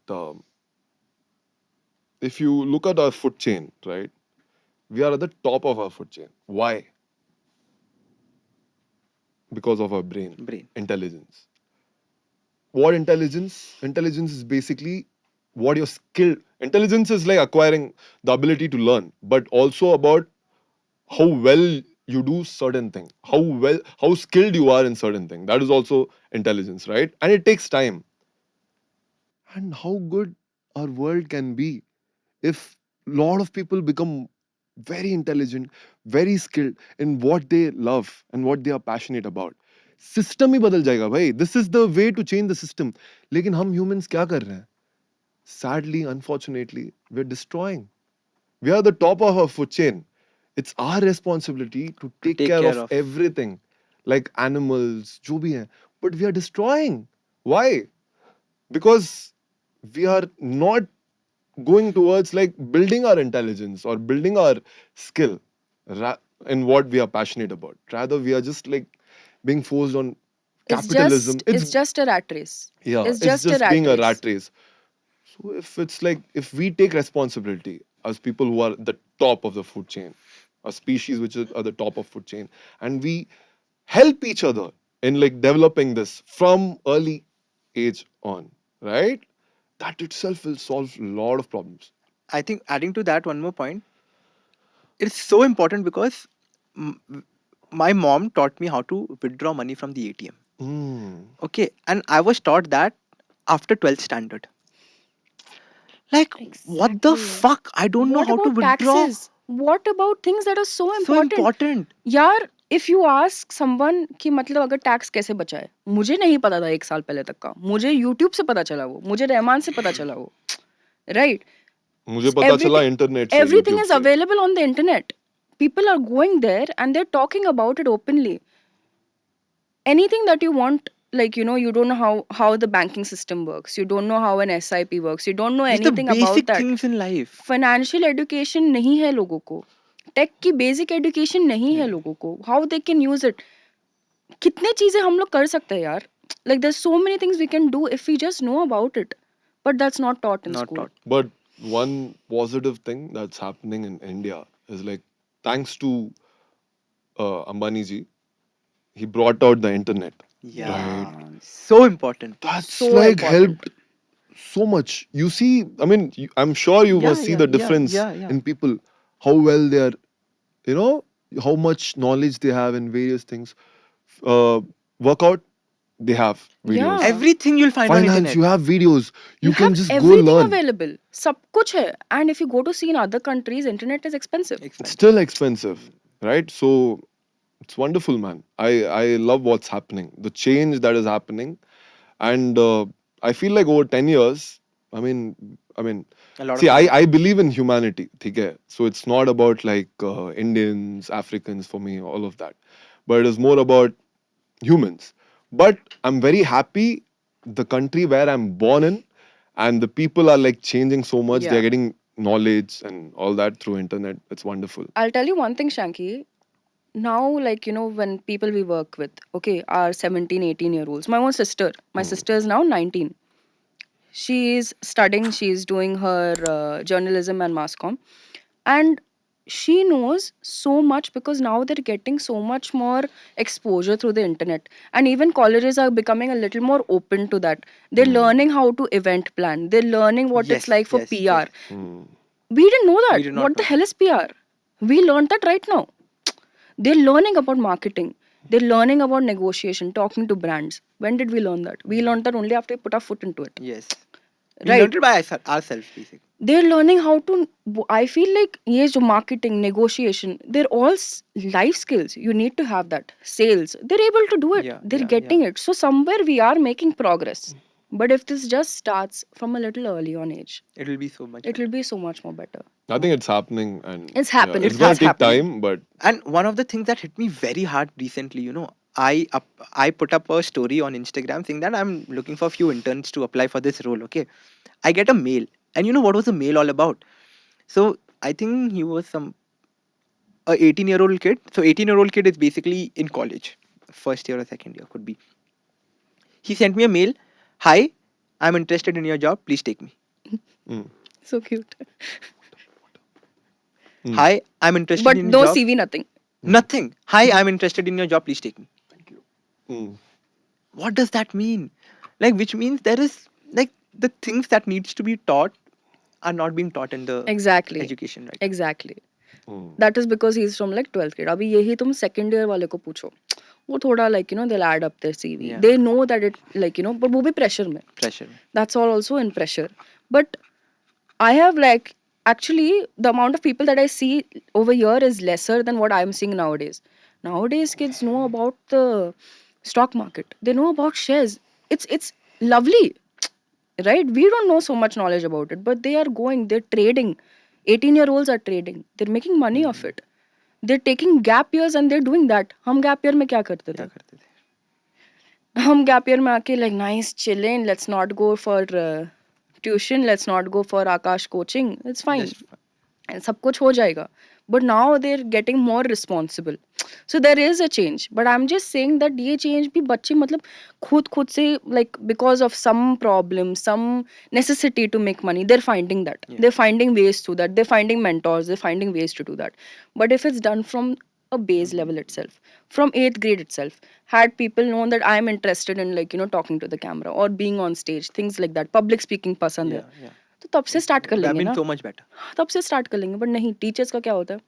if you look at our food chain, right, we are at the top of our food chain. Why? Because of our brain, Brain. intelligence. What intelligence? Intelligence is basically what your skill. Intelligence is like acquiring the ability to learn, but also about how well you do certain thing, how skilled you are in certain thing. That is also intelligence, right? And it takes time. And how good our world can be if lot of people become very intelligent, very skilled in what they love and what they are passionate about. System ही बदल जाएगा भाई. This is the way to change the system. लेकिन हम humans क्या कर रहे हैं? Sadly, unfortunately, we're destroying. We are the top of our food chain. It's our responsibility to take care of everything, like animals, जो भी है. But we are destroying. Why? Because we are not going towards like building our intelligence or building our skill in what we are passionate about. Rather, we are just like being forced on capitalism. It's just a rat race. Yeah, It's it's just a just rat being a race. rat race. So if it's like if we take responsibility as people who are the top of the food chain, a species which is at the top of food chain, and we help each other in like developing this from early age on, right? That itself will solve a lot of problems. I think adding to that one more point, it's so important because m- my mom taught me how to withdraw money from the ATM. Mm. Okay, and I was taught that after 12th standard. Like, what the Exactly. fuck? I don't know What how to about withdraw. taxes? What about things that are so So important? important. यार, if you ask someone कि मतलब अगर tax कैसे बचाए, मुझे नहीं पता था 1 साल पहले तक का. मुझे YouTube से पता चला वो, मुझे रहमान से पता चला वो. Right? मुझे पता चला Everything, इंटरनेट से, everything यूट्यूब is से. available on the internet. People are going there and they're talking about it openly. anything that you want, like you don't know how the banking system works, you don't know how an SIP works, you don't know Just the anything about basic that. things in life. Financial education नहीं है लोगों को, take की basic education नहीं है लोगों को, how they can use it. कितने चीजें हम लोग कर सकते हैं यार, like there's so many things we can do if we just know about it, but that's not taught in Not school. taught. But one positive thing that's happening in India is like thanks to Ambani ji, he brought out the internet. Yeah. Right. Yeah, So important. That's so like important. helped so much. You see, I mean, I'm sure you Yeah, must see yeah, the yeah, difference yeah, yeah. in people, how well they are, you know, how much knowledge they have in various things. Uh, Workout, they have videos. Yeah, Everything you'll find on Finance, internet. you have videos. you You can have just go everything learn. available, सब कुछ है. And if you go to see in other countries, internet is expensive. It's Expensive. still expensive, right? So it's wonderful, man. I love what's happening, the change that is happening, and I feel like over 10 years. I mean, A lot of see, things. I believe in humanity, theek hai? So it's not about like Indians, Africans for me, all of that, but it is more about humans. But I'm very happy the country where I'm born in, and the people are like changing so much. Yeah. They're getting knowledge and all that through internet. It's wonderful. I'll tell you one thing, Shanky. Now, like, when people we work with, okay, are 17, 18-year-olds. My own sister, my Hmm. sister is now 19. She is studying, she is doing her journalism and mass comm. And she knows so much because now they're getting so much more exposure through the internet. And even colleges are becoming a little more open to that. They're Hmm. learning how to event plan, they're learning what it's Yes, like for yes, yes. PR. Hmm. We didn't know We that. do not What the know hell that. is PR? We learned that right now. They're learning about marketing. They're learning about negotiation, talking to brands. When did we learn that? We learned that only after we put our foot into it. Yes. We Right. learned it by ourselves, basically. They're learning how to. I feel like yes, jo marketing, negotiation, they're all life skills. You need to have that. Sales, they're able to do it. Yeah, They're yeah, getting yeah. it. So somewhere we are making progress. But if this just starts from a little early on age, It will be so much it will better. be so much more better. I think it's happening, and It's yeah, happening. it's It's gonna It's take happening. happening. time, but And one of the things that hit me very hard recently, I put up a story on Instagram saying that I'm looking for a few interns to apply for this role. Okay, I get a mail, and you know what was the mail all about? So I think he was a 18-year-old kid. So 18-year-old kid is basically in college, first year or second year could be. He sent me a mail. Hi, I'm interested in your job. Please take me. mm, So cute. mm, Hi, I'm interested But in your no job. CV, nothing. mm, Nothing. Hi, I'm interested in your job. Please take me. mm. What does that mean? Like, which means there is like the things that needs to be taught are not being taught in the Exactly. education right now. Exactly. Mm. That is because he's from like 12th grade. अभी यही तुम second year वाले को पूछो, वो थोड़ा like they'll add up their CV. Yeah. They know that it like but वो भी pressure में. Pressure. That's all also in pressure. But I have like actually the amount of people that I see over here is lesser than what I'm seeing nowadays. Nowadays kids know about the stock market. They know about shares. It's lovely, right? We don't know so much knowledge about it, but they are going, they're trading. 18-year-olds are trading. They're making money off it. They're taking gap years and they're doing that. हम gap year में क्या करते क्या थे? करते थे? हम gap year में आके like nice chilling. Let's not go for tuition. Let's not go for Akash coaching. It's fine. Just And सब कुछ हो जाएगा. But now they're getting more responsible. So there is a change. But I'm just saying that ये change भी बच्चे मतलब खुद से like because of some problem, some necessity to make money, they're finding that. Yeah. They're finding ways to that. They're finding mentors. They're finding ways to do that. But if it's done from a base level itself, from 8th grade itself, had people known that I'm interested in like talking to the camera or being on stage, things like that, public speaking पसंद है, yeah, yeah. तो तब से start कर Would have लेंगे been ना. so much better. तब से स्टार्ट कर लेंगे. बट नहीं, टीचर्स का क्या होता है,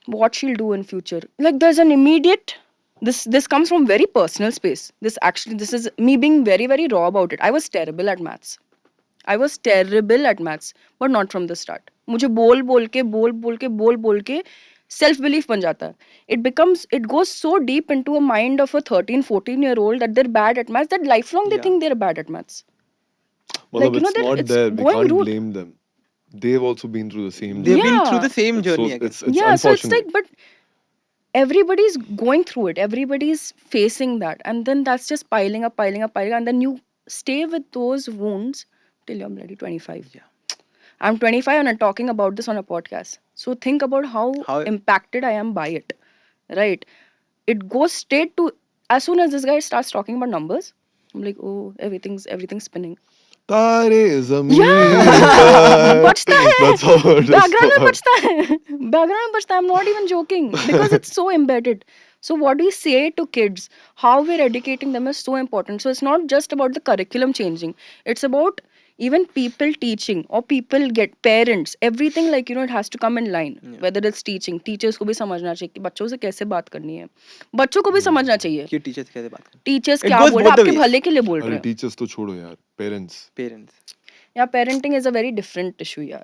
what she'll do in future, like there's an immediate, this comes from very personal space. This is me being very very raw about it. I was terrible at maths. I was terrible at maths, but not from the start. मुझे बोल के self belief बन जाता है. It goes so deep into a mind of a 13-14-year-old that they're bad at maths, that lifelong they Yeah. think they're bad at maths. Matlab, it's that not it's there. We going can't route. blame them. They've also been through the same They've journey. been through Yeah. the same It's so journey, I guess. it's Yeah, so it's like, unfortunate. but everybody's going through it, everybody's facing that, and then that's just piling up, piling up, piling up, and then you stay with those wounds till you're bloody 25. Yeah. I'm 25 and I'm talking about this on a podcast, so think about how How impacted I am by it, right? It goes straight to, as soon as this guy starts talking about numbers, I'm like, oh, everything's spinning. तारे ज़मीन Yeah, पर. बचता है, That's how it is background में for us. बचता है, background में बचता है. I'm not even joking because it's so embedded. So what we say to kids, how we're educating them is so important. So it's not just about the curriculum changing, it's about even people teaching, or people get parents, everything, like it has to come in line. Yeah. Whether it's teaching, teachers को भी समझना चाहिए कि बच्चों से कैसे बात करनी है, बच्चों को भी समझना चाहिए कि टीचर से कैसे बात करें. टीचर्स It क्या goes बोल both रहे the हैं, आपके ways. भले के लिए बोल रहे अरे हैं. टीचर्स तो छोड़ो यार, parents. Parents. Yeah, parenting is a very different issue, yaar.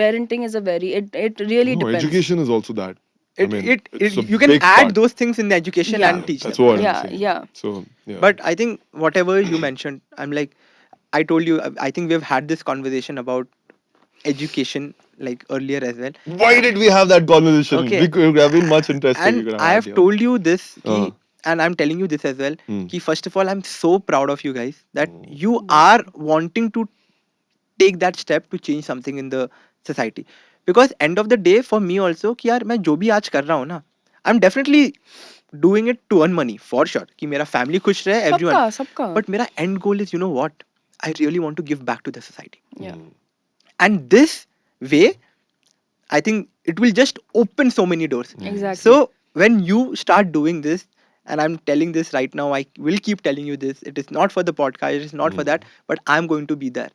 Parenting is a very, it really No, depends. education is also that. I mean, it's a You can big add part. those things in the education Yeah. and teach That's them. what I'm Yeah, saying. yeah. So yeah. But I think whatever you mentioned, I'm like, I told you, I think we've had this conversation about education like earlier as well. why did we have that conversation? Okay. We could have been much interesting. We And could have I had, have yeah. told you this, Uh-huh. and I'm telling you this as well. Hmm. Ki first of all, I'm so proud of you guys that Hmm. you are wanting to take that step to change something in the society. Because end of the day, for me also, कि यार मैं जो भी आज कर रहा हूँ ना, I'm definitely doing it to earn money for sure. कि मेरा family खुश रहे, everyone. सबका सबका. But मेरा end goal is, you know what? I really want to give back to the society. Yeah. And this way, I think it will just open so many doors. Exactly. So when you start doing this, and I'm telling this right now, I will keep telling you this. It is not for the podcast, it is not for that, but I'm going to be there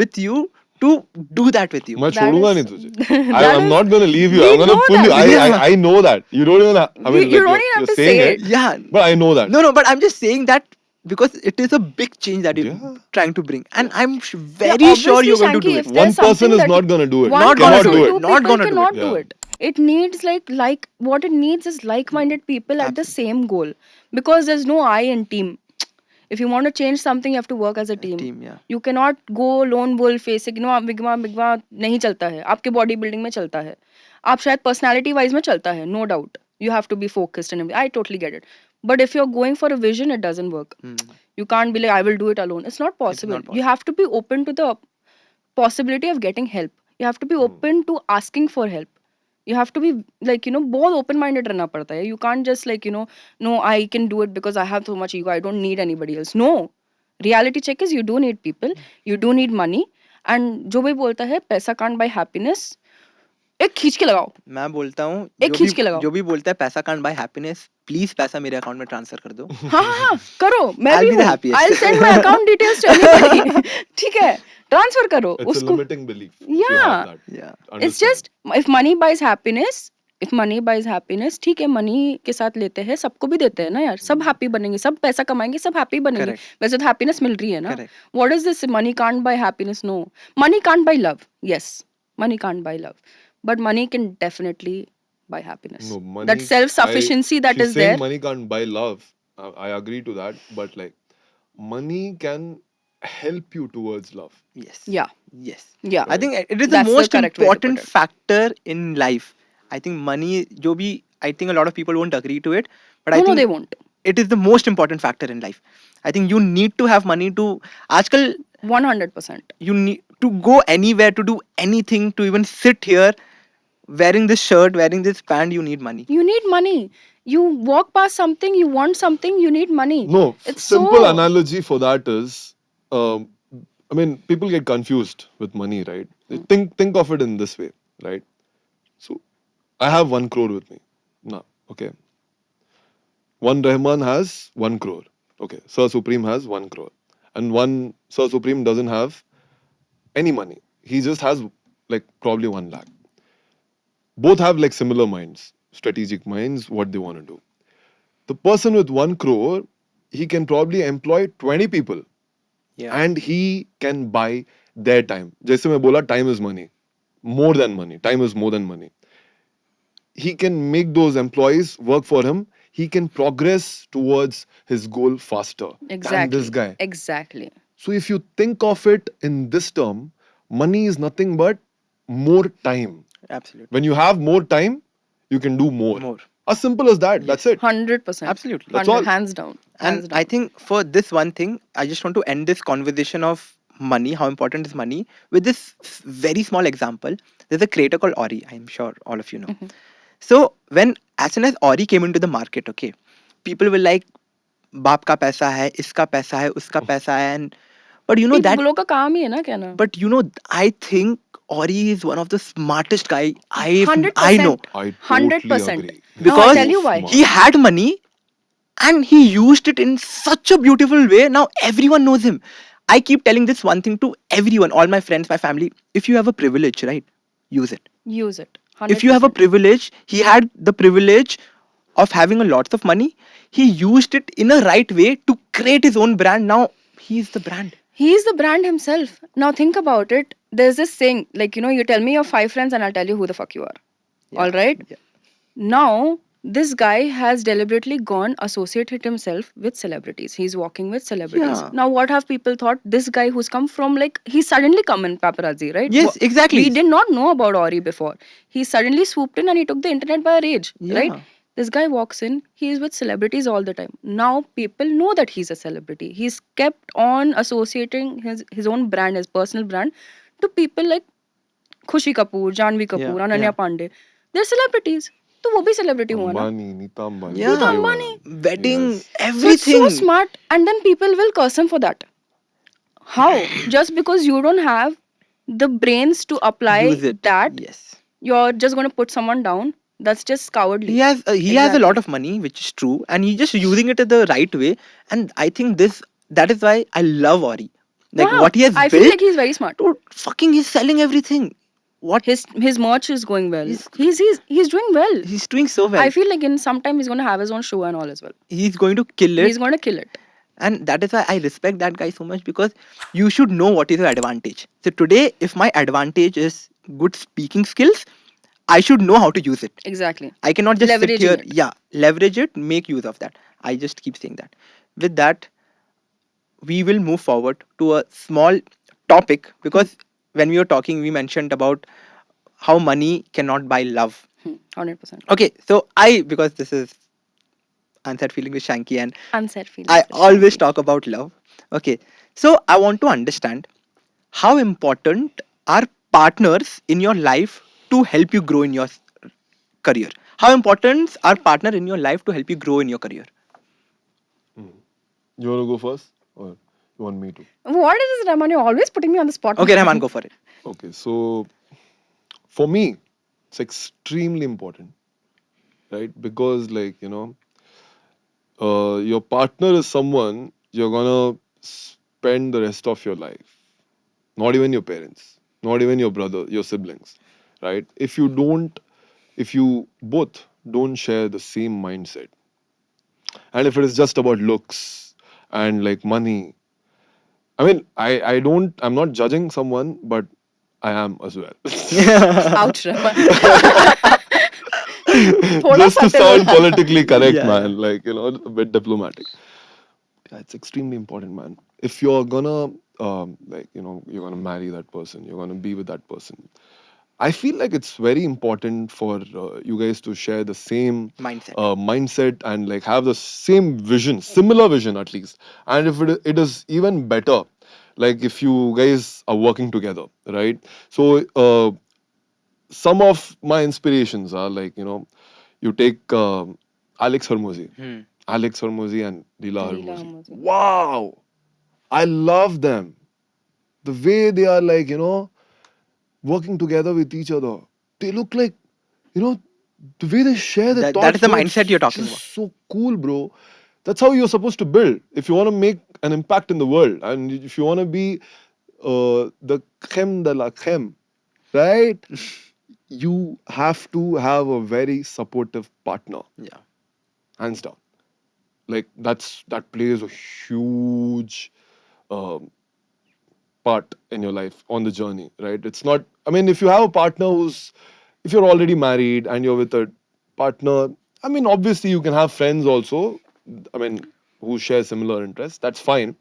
with you to do that with you. मैं That छोड़ूंगा is- नहीं तुझे. that I'm is- not gonna leave you. we I'm gonna know pull you. that. I know that. You don't even. I mean, You like, don't even have you're to saying say it, it. Yeah. but I know that. No, but I'm just saying that because it is a big change that you're Yeah. trying to bring. And I'm Yeah, very sure obviously, you're going to Shanky, do if it. there's One person something is that not gonna do it. one Not person, gonna do it. two Not people gonna do it. cannot do Yeah. it. It needs like what it needs is like-minded people at the same goal, because there's no I in team. If you want to change something, you have to work as a team. Team, yeah. You cannot go lone wolf face it. बिगमा बिगमा नहीं चलता है. आपके body building में चलता है. आप शायद personality wise में चलता है, no doubt. You have to be focused and I totally get it. But if you're going for a vision, it doesn't work. You can't be like, I will do it alone. It's not possible. possible. You have to be open to the possibility of getting help. You have to be open to asking for help. You have to be like, बहुत open minded रहना पड़ता है. You can't just like, no, I can do it because I have so much ego. I don't need anybody else. No. Reality check is you do need people. You do need money. And जो भी बोलता है पैसा can't buy happiness, एक खींच के लगाओ. मैं बोलता हूँ एक खींच के लगाओ. जो भी बोलता है पैसा कांट बाय हैप्पीनेस, प्लीज पैसा मेरे अकाउंट में ट्रांसफर कर दो. हाँ हाँ हाँ करो. मैं I'll भी be the हूँ. happiest. I'll send my account details to anybody. ठीक है, ट्रांसफर करो It's a उसको. limiting belief. You Yeah. have that. Yeah. It's Understand. just if money buys happiness, if money buys happiness, ठीक है, money के साथ लेते हैं, सबको भी देते हैं ना यार. सब हैप्पी बनेंगे, सब पैसा कमाएंगे, सब हैप्पी बनेंगे. Correct. वैसे तो हैप्पीनेस मिल रही है ना. Correct. What is this? Money can't buy happiness. No, money can't buy love. Yes, money can't buy love, but money can definitely buy happiness. No, money. That self-sufficiency that she's is saying there. money can't buy love. I agree to that, but like, money can help you towards love. Yes. Yeah, Yes. yeah. I think it is the That's the most correct way to important put it. factor in life. I think money, जो भी, I think a lot of people won't agree to it, but I No, think they won't. it is the most important factor in life. I think you need to have money to, आजकल 100%. you need to go anywhere, to do anything, to even sit here wearing this shirt, wearing this pant, you need money. You need money. You walk past something, you want something, you need money. No, It's simple so- analogy for that is, I mean, people get confused with money, right? Think of it in this way, right? So, I have 1 crore with me. Now, okay. One Rahman has 1 crore. Okay. Sir Supreme has 1 crore. And one Sir Supreme doesn't have any money. He just has like probably 1 lakh. Both have like similar minds, strategic minds, what they want to do. The person with 1 crore, he can probably employ 20 people. Yeah. And he can buy their time. जैसे मैं बोला, time is money. More than money. Time is more than money. He can make those employees work for him. He can progress towards his goal faster Exactly. than this guy. Exactly. So if you think of it in this term, money is nothing but more time. Absolutely. When you have more time, you can do more. More. As simple as that. That's Yes. it. 100%. Absolutely. That's 100, all. hands down. And Hands I down. think for this one thing, I just want to end this conversation of money, how important is money, with this very small example. There's a creator called Ori. I'm sure all of you know. Mhm. So when as soon as Ori came into the market, okay, people were like, "Baap ka paisa hai, iska paisa hai, uska paisa hai," and but you know that. लोग का काम ही है ना कहना. But you know, I think Ori is one of the smartest guy I know 100%. I totally 100%. agree. Now I He's because tell so you why. he smart. had money and he used it in such a beautiful way. Now everyone knows him. I keep telling this one thing to everyone, all my friends, my family. If you have a privilege, right, use it. Use it. If you have a 100%. privilege, he had the privilege of having a lots of money. He used it in a right way to create his own brand. Now he's the brand. He's the brand himself. Now think about it. There's this saying, like, you tell me your 5 friends and I'll tell you who the fuck you are. All Yeah. right? Yeah. Now, this guy has deliberately gone associated himself with celebrities. He's walking with celebrities. Yeah. Now, what have people thought? This guy who's come from, like, he suddenly come in paparazzi, right? Yes, We exactly. did not know about Ori before. He suddenly swooped in and he took the internet by a rage, right? Yeah. This guy walks in, he is with celebrities all the time. Now people know that he's a celebrity. He's kept on associating his own brand, his personal brand, to people like खुशी Kapoor, Janvi Yeah. Kapoor, Ananya Yeah. Pandey. They're celebrities. तो वो भी celebrity हुआ ना. Ambani, Nita Ambani, Nita Yeah. Ambani. everyone. Wedding, Yes. So it's so everything. smart, and then people will curse him for that. How? Just because you don't have the brains to apply Use it. that, Yes. you're just going to put someone down. That's just cowardly. He has a lot Exactly. of money, which is true, and he's just using it in the right way. And I think that is why I love Ori. Like Yeah, what he has I feel built, like he's very smart. dude, fucking he's selling everything. What His merch is going well. he's He's doing well. he's doing so well. I feel like in some time he's going to have his own show and all as well. He's going to kill He's it, going to kill it. and that is why I respect that guy so much because you should know what is your advantage. So today, if my advantage is good speaking skills, I should know how to use it. Exactly. I cannot just sit Leveraging here, it. yeah, leverage it, make use of that. I just keep saying that. With that, we will move forward to a small topic because when we were talking, we mentioned about how money cannot buy love. 100%. Okay, so because this is Unsaid Feeling with Shanky, and Unsaid feelings I with always Shanky. talk about love. Okay, so I want to understand how important are partners in your life to help you grow in your career? How important are partner in your life to help you grow in your career? Mm. You want to go first, or you want me to? What is this, Rahman? You're always putting me on the spot, Okay, Rahman, man. go for it. Okay, so for me, it's extremely important, right? Because, like, your partner is someone you're gonna spend the rest of your life. Not even your parents, not even your brother, your siblings, right? If you both don't share the same mindset, and if it is just about looks and like money, I mean, I'm not judging someone, but I am as well. Ouch, Rahman. थोड़ा Just to subtle sound होता. politically correct, Yeah, yeah. man, like, a bit diplomatic. Yeah, it's extremely important, man. If you're gonna, you're gonna marry that person, you're gonna be with that person. I feel like it's very important for you guys to share the same Mindset. mindset and like have the same vision, similar vision at least. And if it is even better, like if you guys are working together, right? So some of my inspirations are like, you take Alex Hormozy, Hmm. Alex Hormozy and Leela Leela Hormozy. Hammozi. Wow, I love them. The way they are like, working together with each other. They look like, you know, the way they share their That is thoughts, the mindset you're it's talking about. just so cool, bro. That's how you're supposed to build. If you want to make an impact in the world, and if you want to be the creme de la creme, right? You have to have a very supportive partner, Yeah. hands down. Like that plays a huge um, part in your life on the journey, right? It's not, I mean, if you have a partner if you're already married and you're with a partner, I mean, obviously you can have friends also, I mean, who share similar interests. That's fine.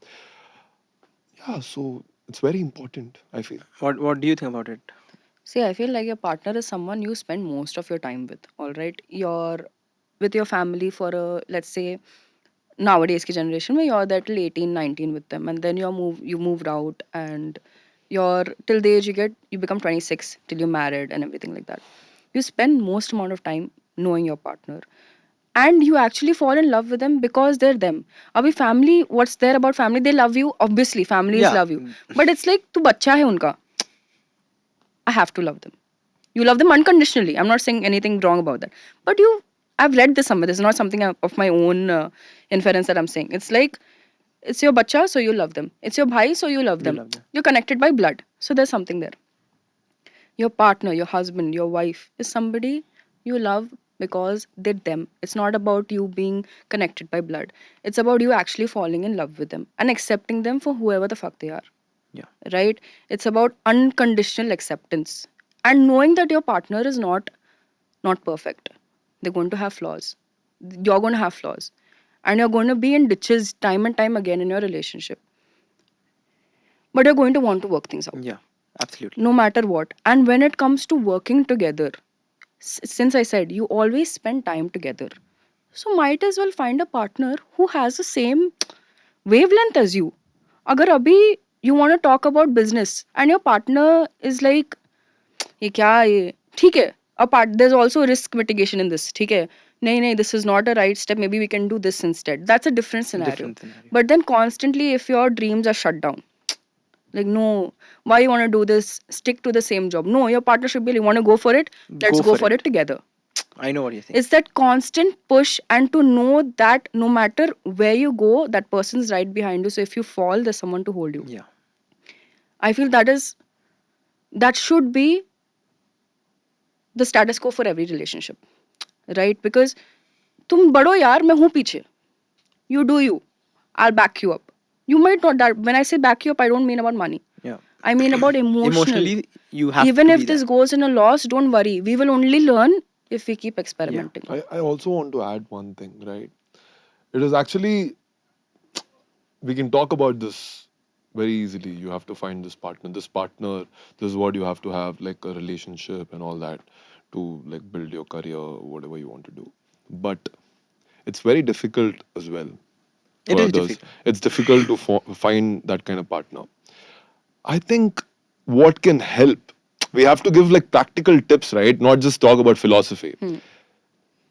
Yeah, so it's very important, I feel. What do you think about it? See, I feel like your partner is someone you spend most of your time with. All right, your with your family for a, let's say, nowadays ki generation where you're there till 18, 19 with them, and then you moved out, and you're till the age you become 26 till you're married and everything like that. You spend most amount of time knowing your partner, and you actually fall in love with them because they're them. Abhi family, what's there about family? They love you, obviously families Yeah. love you, but it's like tu bachcha hai unka, I have to love them. You love them unconditionally. I'm not saying anything wrong about that. But I've read this somewhere. This is not something of my own inference that I'm saying. It's like, it's your bacha, so you love them. It's your bhai, so you love You them. love them. You're connected by blood. So there's something there. Your partner, your husband, your wife is somebody you love because they're them. It's not about you being connected by blood. It's about you actually falling in love with them and accepting them for whoever the fuck they are. Yeah. Right? It's about unconditional acceptance and knowing that your partner is not perfect. They're going to have flaws. You're going to have flaws. And you're going to be in ditches time and time again in your relationship. But you're going to want to work things out, Yeah. Absolutely. no matter what. And when it comes to working together, since I said you always spend time together, so might as well find a partner who has the same wavelength as you. Agar abhi you want to talk about business and your partner is like, ये क्या ये ठीक है, apart there's also risk mitigation in this, ठीक है, नहीं नहीं, this is not a right step, maybe we can do this instead, that's a different scenario. Different scenario. But then constantly if your dreams are shut down, like, no, why you want to do this, stick to the same job, no, your partner should be like, want to go for it, let's go for it together. I know what you're saying. It's that constant push, and to know that no matter where you go, that person's right behind you, so if you fall, there's someone to hold you. Yeah. I feel that should be the status quo for every relationship, right? Because तुम बढ़ो यार, मैं हूँ पीछे, you do you, I'll back you up. You might not, that when I say back you up, I don't mean about money, Yeah. I mean about Emotionally, you have even to if be this there. goes in a loss, don't worry, we will only learn if we keep experimenting. I also want to add one thing, right? It is actually, we can talk about this very easily. You have to find this partner. This is what you have to have, like a relationship and all that, to like build your career, whatever you want to do. But it's very difficult as well It for is others. difficult. It's difficult to find that kind of partner. I think what can help, we have to give like practical tips, right? Not just talk about philosophy.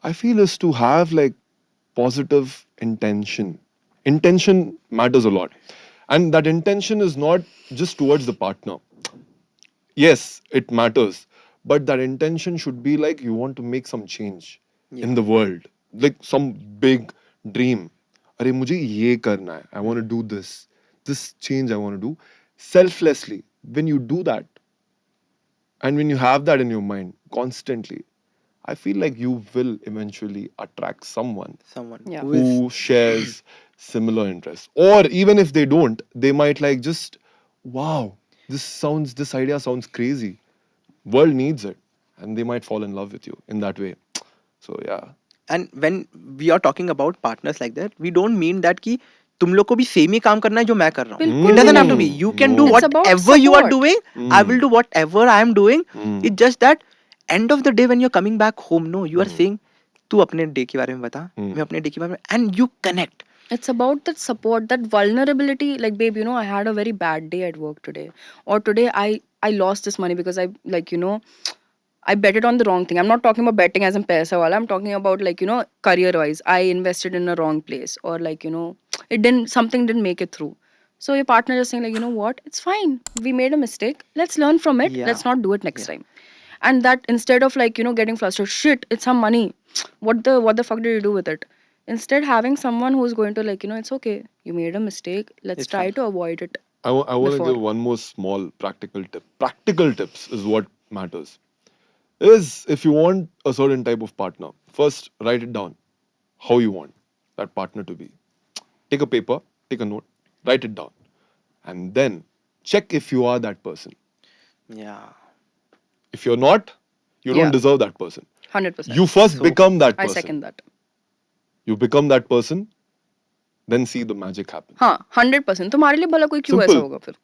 I feel is to have like positive intention. Intention matters a lot. And that intention is not just towards the partner. Yes, it matters. But that intention should be like you want to make some change in the world. Like some big dream. अरे मुझे ये करना है. I want to do this. This change I want to do. Selflessly. When you do that, and when you have that in your mind constantly, I feel like you will eventually attract someone Someone Yeah. who is who shares similar interests. Or even if they don't, they might like just, wow, this idea sounds crazy. World needs it. And they might fall in love with you in that way. So yeah. and when we are talking about partners like that, we don't mean that कि तुम लोग को भी same ही काम करना है जो मैं कर रहा हूँ. बिल्कुल It भी doesn't have to be. नहीं. You can do No. It's about whatever you are support. doing. I will do whatever I am doing. Mm. It's just that end of the day when you're coming back home, no, you are saying तू अपने day के बारे में बता, मैं अपने day के बारे में, and you connect. It's about that support, that vulnerability. Like, babe, I had a very bad day at work today, or today I lost this money because I, like, I betted on the wrong thing. I'm not talking about betting as in paisa wala. I'm talking about, like, career wise, I invested in a wrong place, or like, something didn't make it through. So your partner is saying, like, you know what, it's fine, we made a mistake, let's learn from it, Yeah. let's not do it next Yeah. time. And that, instead of, like, getting flustered, shit, it's some money, what the fuck did you do with it, instead having someone who's going to, like, it's okay, you made a mistake, let's It's try fine. to avoid it. I want to Before. give one more small practical tip. Practical tips is what matters. Is if you want a certain type of partner, first write it down how you want that partner to be. Take a paper, take a note, write it down, and then check if you are that person. Yeah. If you're not, you don't Yeah. deserve that person. 100%. You first So, become that I person. second that. You become that person, then see the magic happen. हाँ 100%. तुम्हारे लिए भला कोई क्यों ऐसा Simple. होगा फिर?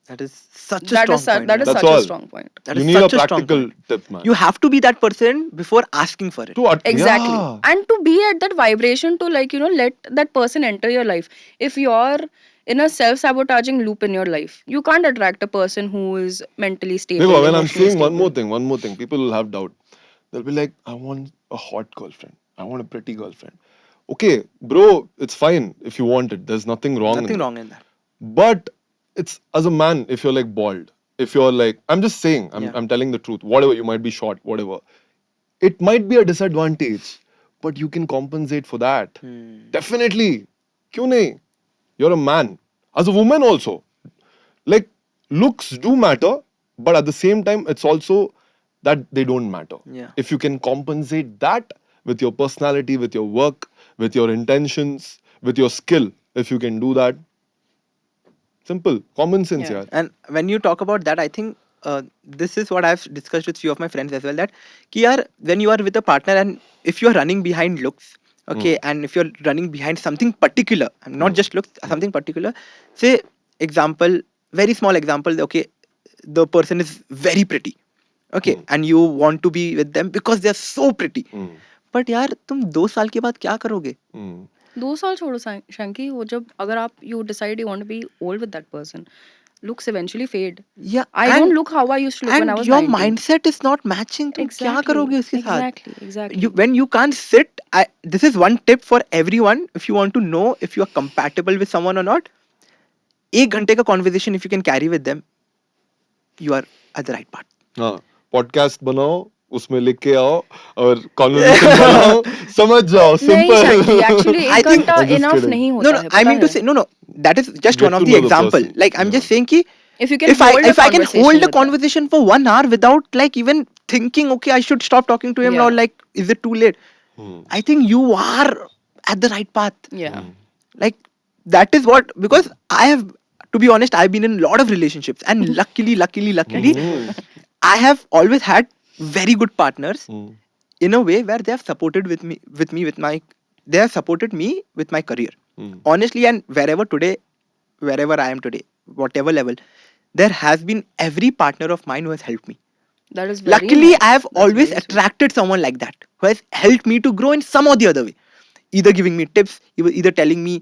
That is such a strong point, that is man. That's such a all. strong point. That You is need a such a strong practical point. tip, man. You have to be that person before asking for it. Exactly. Yeah. And to be at that vibration to let that person enter your life. If you're in a self-sabotaging loop in your life, you can't attract a person who is mentally stable, Because when I'm emotionally saying stable. one more thing, people will have doubt. They'll be like, I want a hot girlfriend. I want a pretty girlfriend. Okay, bro, it's fine if you want it. There's nothing wrong in Nothing that. wrong in that. But it's as a man, if you're like bald, if you're like, I'm just saying, Yeah. I'm telling the truth. Whatever, you might be short, whatever. It might be a disadvantage, but you can compensate for that. Definitely. Kyun nahi? You're a man. As a woman also. Like, looks do matter, but at the same time, it's also that they don't matter. Yeah. If you can compensate that with your personality, with your work, with your intentions, with your skill, if you can do that, simple, common sense, Yeah. yeah. And when you talk about that, I think this is what I've discussed with few of my friends as well. That ki yaar, when you are with a partner and if you are running behind looks, okay, and if you're running behind something particular, and not just looks, something particular. Say example, very small example. Okay, the person is very pretty. Okay, and you want to be with them because they are so pretty. But यार तुम 2 साल के बाद क्या करोगे? 2 साल छोड़ो शंकी, वो जब अगर आप you decide you want to be old with that person, looks eventually fade. Yeah, I don't look how I used to look when I and was your 19. mindset is not matching. तुम क्या Exactly. करोगे उसके साथ? Exactly. When you can't sit, this is one tip for everyone. If you want to know if you are compatible with someone or not, 1 घंटे का conversation if you can carry with them, you are at the right path. हाँ, podcast बनाओ, उसमें लिख के आओ और conversation बनाओ, समझ जाओ, नहीं सिंपल. शंकी, एक्चुअली I एक think घंटा I'm just इनफ kidding. नहीं no, होता no. है, I पता mean to है. say no. That is just one Get of to the know the example. person. Like I'm Yeah. just saying ki If you can if I hold a if I can conversation hold a with them. conversation for 1 hour without like even thinking, okay, I should stop talking to him Yeah. or like, is it too late? I think you are at the right path. Yeah. Like that is what, because I have, to be honest, I've been in a lot of relationships and luckily Continue. I have always had very good partners Hmm. in a way where they have supported with my they have supported me with my career, honestly. And wherever I am today, whatever level, there has been every partner of mine who has helped me. That is very Luckily, I nice. have That's always very sweet. attracted someone like that who has helped me to grow in some or the other way. Either giving me tips, either telling me,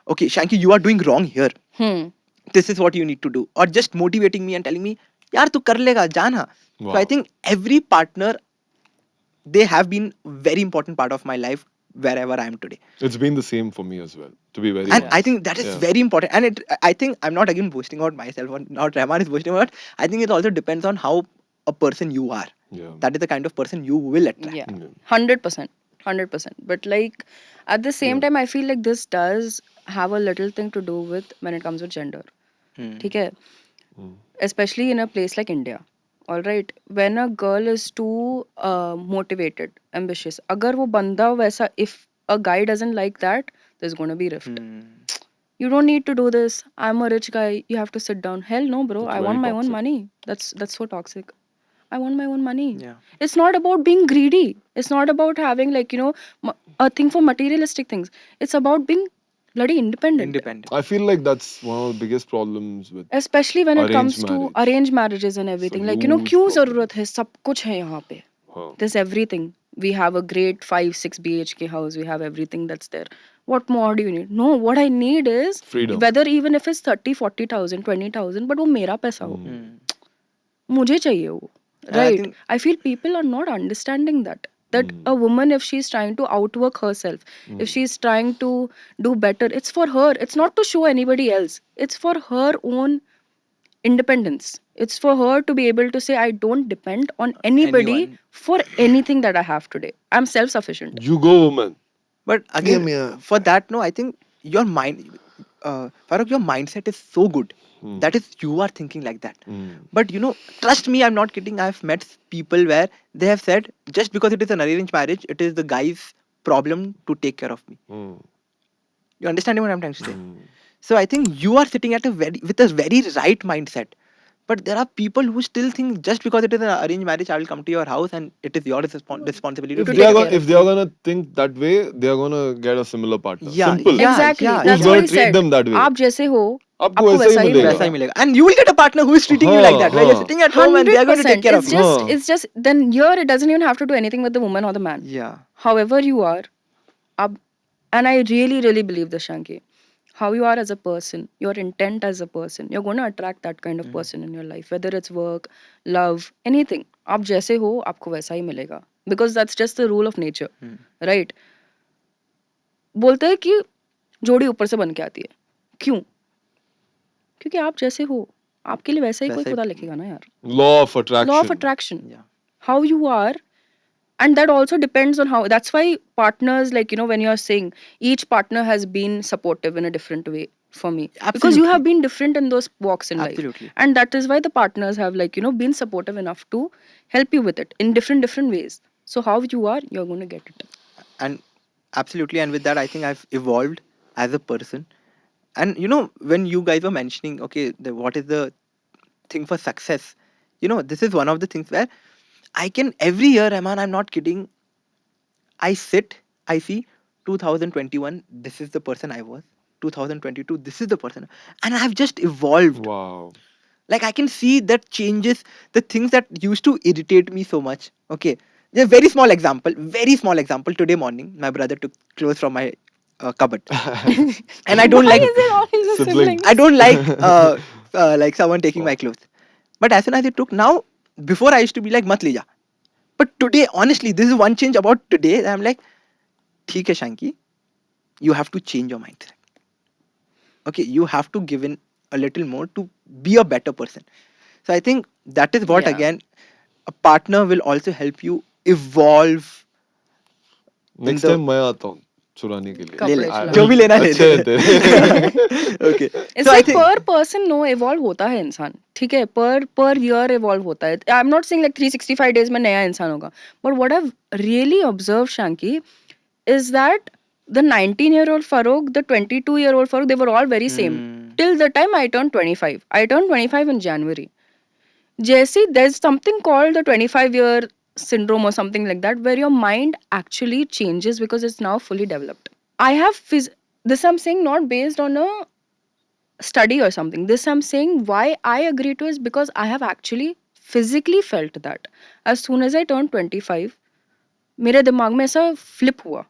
okay, Shanky, you are doing wrong here. Hmm. This is what you need to do. Or just motivating me and telling me, yaar, tu kar lega, jana. So I Wow. think every partner, they have been very important part of my life wherever I am today. It's been the same for me as well, to be very And I honest. think that is Yeah. very important. And I think I'm not again boasting about myself or not Rahman is boasting about. I think it also depends on how a person you are. Yeah. That is the kind of person you will attract. Yeah. Yeah. 100%. 100%. But like at the same Yeah. time, I feel like this does have a little thing to do with when it comes with gender. ठीक है? Especially in a place like India. All right. When a girl is too motivated, ambitious, अगर वो बंदा वैसा, if a guy doesn't like that, there's gonna be rift. You don't need to do this. I'm a rich guy. You have to sit down. Hell no, bro. It's I very want my own toxic. money. That's so toxic. I want my own money. Yeah. It's not about being greedy. It's not about having a thing for materialistic things. It's about being bloody independent. Independent. I feel like that's one of the biggest problems with Especially when it arranged comes to marriage. arranged marriages and It's a everything. huge क्यों problem. जरूरत है? सब कुछ है यहाँ पे. Huh. There's everything. We have a great 5-6 BHK house. We have everything that's there. What more do you need? No, what I need is Freedom. whether even if it's 30, 40,000, 20,000, but वो मेरा पैसा हो. मुझे चाहिए वो. And I Right. think I feel people are not understanding that a woman, if she's trying to outwork herself, if she's trying to do better, it's for her. It's not to show anybody else. It's for her own independence. It's for her to be able to say, I don't depend on anybody anyone. for anything that I have today. I'm self-sufficient. You go, woman. But again, Damn, yeah. for that, no, I think your mind, Farooq, your mindset is so good. That is, you are thinking like that. But trust me, I'm not kidding. I've met people where they have said, just because it is an arranged marriage, it is the guy's problem to take care of me. You understand what I'm trying to say? So I think you are sitting at with a very right mindset. But there are people who still think just because it is an arranged marriage, I will come to your house and it is your responsibility If to To they take are take care gonna, of care if of they are me. gonna think that way, they are gonna get a similar partner. Yeah, Simple. yeah, Exactly. yeah, Who's That's yeah. what gonna he treat said. them that way? आप जैसे हो, आपको आपको वैसा ही वैसा ही मिलेगा. वैसा ही मिलेगा. मिलेगा. And you will get a partner who is treating you like हाँ that, where you're हाँ sitting at home and they are going to take 100%. care of It's you. just, हाँ. it's just, then here it doesn't even have to do anything with the woman or the man. Yeah. However you are, ab- and I really, really believe this, Shanki. How you are as a person, your intent as a person, you're going to attract that kind of person in your life, whether it's work, love, anything. आप जैसे हो आपको वैसा ही मिलेगा, because that's just the rule of nature, right? बोलते हैं कि जोड़ी ऊपर से बन के आती है. क्यों? क्योंकि आप जैसे हो आपके लिए वैसा ही कोई वैसा ही- खुदा लिखेगा ना यार. Law of Law of attraction. attraction. Yeah. How you are, and that also depends on how, that's why partners, like, when you're saying each partner has been supportive in a different way for me, because you Absolutely. have been different in those walks in life, Absolutely. and that is why the partners have, like, been supportive enough to help you with it in different ways. So how you are, you're going to get it. And absolutely. And with that, I think I've evolved as a person. And when you guys were mentioning, okay, what is the thing for success? This is one of the things where I can every year, Rahman, I'm not kidding. I sit, I see 2021, this is the person I was. 2022, this is the person. And I've just evolved. Wow. Like I can see that changes, the things that used to irritate me so much. Okay. A very small example, very small example. Today morning, my brother took clothes from my cupboard. And I don't Why like is it always the Siblings. I siblings? don't like someone taking my Wow. clothes. But as soon as he took, now before I used to be like mat leja. But today, honestly, this is one change about today. I'm like, ठीक है Shanki, you have to change your mindset. Okay, you have to give in a little more to be a better person. So I think that is what Yeah. again a partner will also help you evolve in Next the time मैं आता हूँ चुराने के लिए. ले ले कपड़े जो चुराने. भी लेना ले अच्छे ले हैं तेरे. okay. It's So I like think पर पर्सन नो इवॉल्व होता है इंसान, ठीक है, पर ईयर इवॉल्व होता है. I am not saying like 365 days में नया इंसान होगा, but what I really observe, Shanki, is that the 19-year-old Farog, the 22-year-old Farog, they were all very same till the time I turned 25. I turned 25 in January. Jesse, there's something called the 25-year syndrome or something like that, where your mind actually changes because it's now fully developed. I have this I'm saying not based on a study or something. This I'm saying why I agree to is because I have actually physically felt that. As soon as I turned 25, मेरे दिमाग में ऐसा flip हुआ,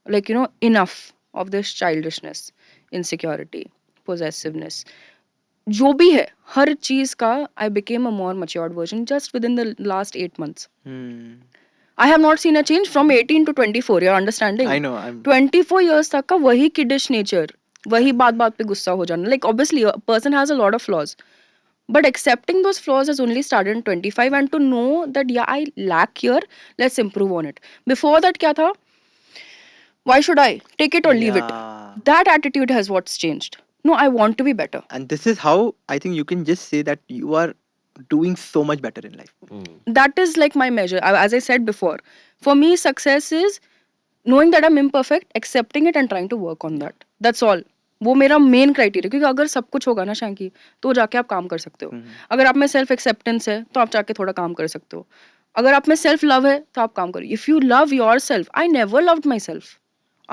like, enough of this childishness, insecurity, possessiveness, जो भी है हर चीज का, I became a more matured version just within the last 8 months. I have not seen a change from 18 to 24. You're understanding? I know I'm 24 years तक का वही kiddish nature, वही बात बात पे गुस्सा हो जाना. Like, obviously a person has a lot of flaws, but accepting those flaws has only started in 25, and to know that yeah, I lack here, let's improve on it. Before that क्या था? Why should I take it or leave it? yeah. That attitude has what's changed. No, I want to be better. And this is how I think you can just say that you are doing so much better in life. That is like my measure. As I said before, for me success is knowing that I'm imperfect, accepting it and trying to work on that. That's all. वो मेरा main criteria, क्योंकि अगर सब कुछ होगा ना शांकी, तो जाके आप काम कर सकते हो. अगर आप में सेल्फ एक्सेप्टेंस है तो आप जाके थोड़ा काम कर सकते हो. अगर आप में सेल्फ लव है तो आप काम करो. If you love your self, I never loved my self.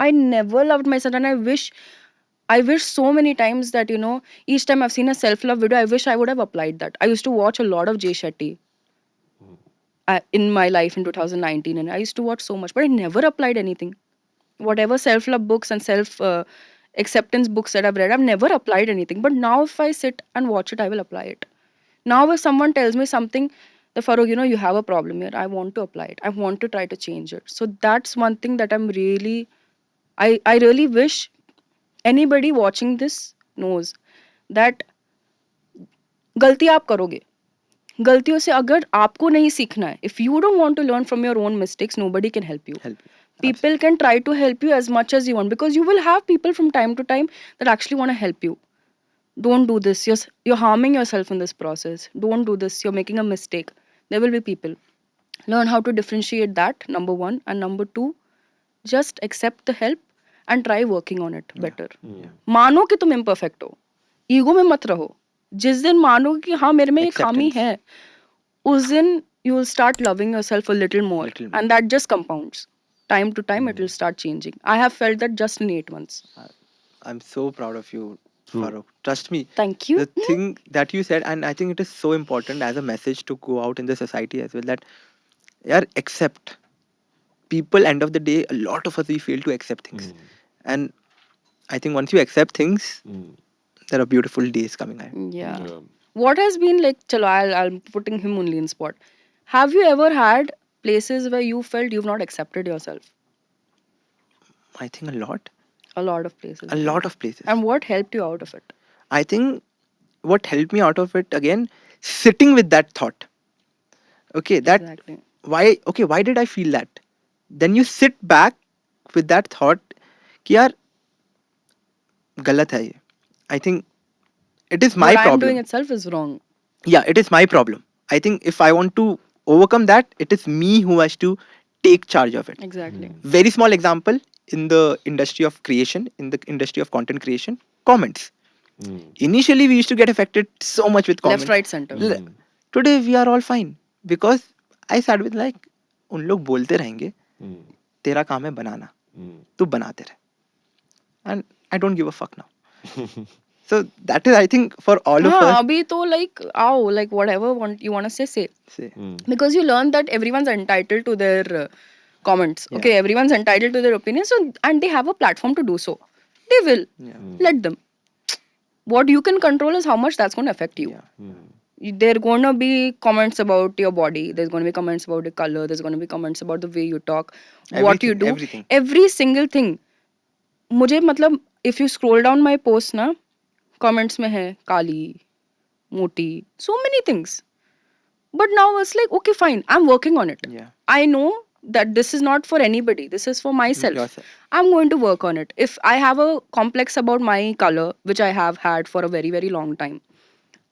I never loved myself, and I wish so many times that, each time I've seen a self-love video, I wish I would have applied that. I used to watch a lot of Jay Shetty in my life in 2019, and I used to watch so much, but I never applied anything. Whatever self-love books and self acceptance books that I've read, I've never applied anything. But now if I sit and watch it, I will apply it. Now if someone tells me something, the Farooq, you have a problem here, I want to apply it. I want to try to change it. So that's one thing that I really wish anybody watching this knows that गलती आप करोगे. गलतियों से अगर आपको नहीं सीखना है, if you don't want to learn from your own mistakes, nobody can help you. Help you. People can try to help you as much as you want, because you will have people from time to time that actually want to help you. Don't do this. You're harming yourself in this process. Don't do this. You're making a mistake. There will be people. Learn how to differentiate that, number one. And number two, just accept the help and try working on it better. मानो कि तुम imperfect हो, ego में मत रहो. जिस दिन मानो कि हाँ मेरे में ये खामी Acceptance. है, उस दिन you will start loving yourself a little more, Little more. and that just compounds. Time to time, it will start changing. I have felt that just in 8 months. I'm so proud of you. True. Farooq. Trust me, Thank you. the thing that you said, and I think it is so important as a message to go out in the society as well, that yeah, accept people. End of the day, a lot of us we fail to accept things, Mm. and I think once you accept things, Mm. there are beautiful days coming ahead. Yeah. Yeah. What has been like, chalo, I'm putting him only in spot. Have you ever had places where you felt you've not accepted yourself? I think a lot, A lot of places. a Yeah. lot of places. And what helped you out of it? I think what helped me out of it again, sitting with that thought. Okay, that Exactly. why? Okay, why did I feel that? Then you sit back with that thought कि यार गलत है ये. I think it is my What I'm doing problem. itself is wrong. Yeah, it is my problem. I think if I want to overcome that, it is me who has to take charge of it. Exactly. Very small example, in the industry of creation, in the industry of content creation, comments. Mm. Initially, we used to get affected so much with Left, comments. right, center. Mm. Today, we are all fine because I sat with like, उन लोग बोलते रहेंगे, Mm. तेरा काम है बनाना, Mm. तू बनाते रहे. And I don't give a fuck now. So that is, I think, for all of हाँ us. अभी तो like आओ like whatever you want to say Say, Mm. because you learn that everyone's entitled to their comments. Yeah. Okay, everyone's entitled to their opinion. So and they have a platform to do so. They will yeah, let them. What you can control is how much that's going to affect you. yeah, Mm. There are going to be comments about your body. There's going to be comments about your color. There's going to be comments about the way you talk, what you everything, do, everything. every single thing. मुझे मतलब if you scroll down my post ना comments में है काली मोटी so many things. But now it's like, okay, fine, I'm working on it. Yeah, I know that this is not for anybody. This is for myself. yourself. I'm going to work on it. If I have a complex about my color, which I have had for a very, very long time,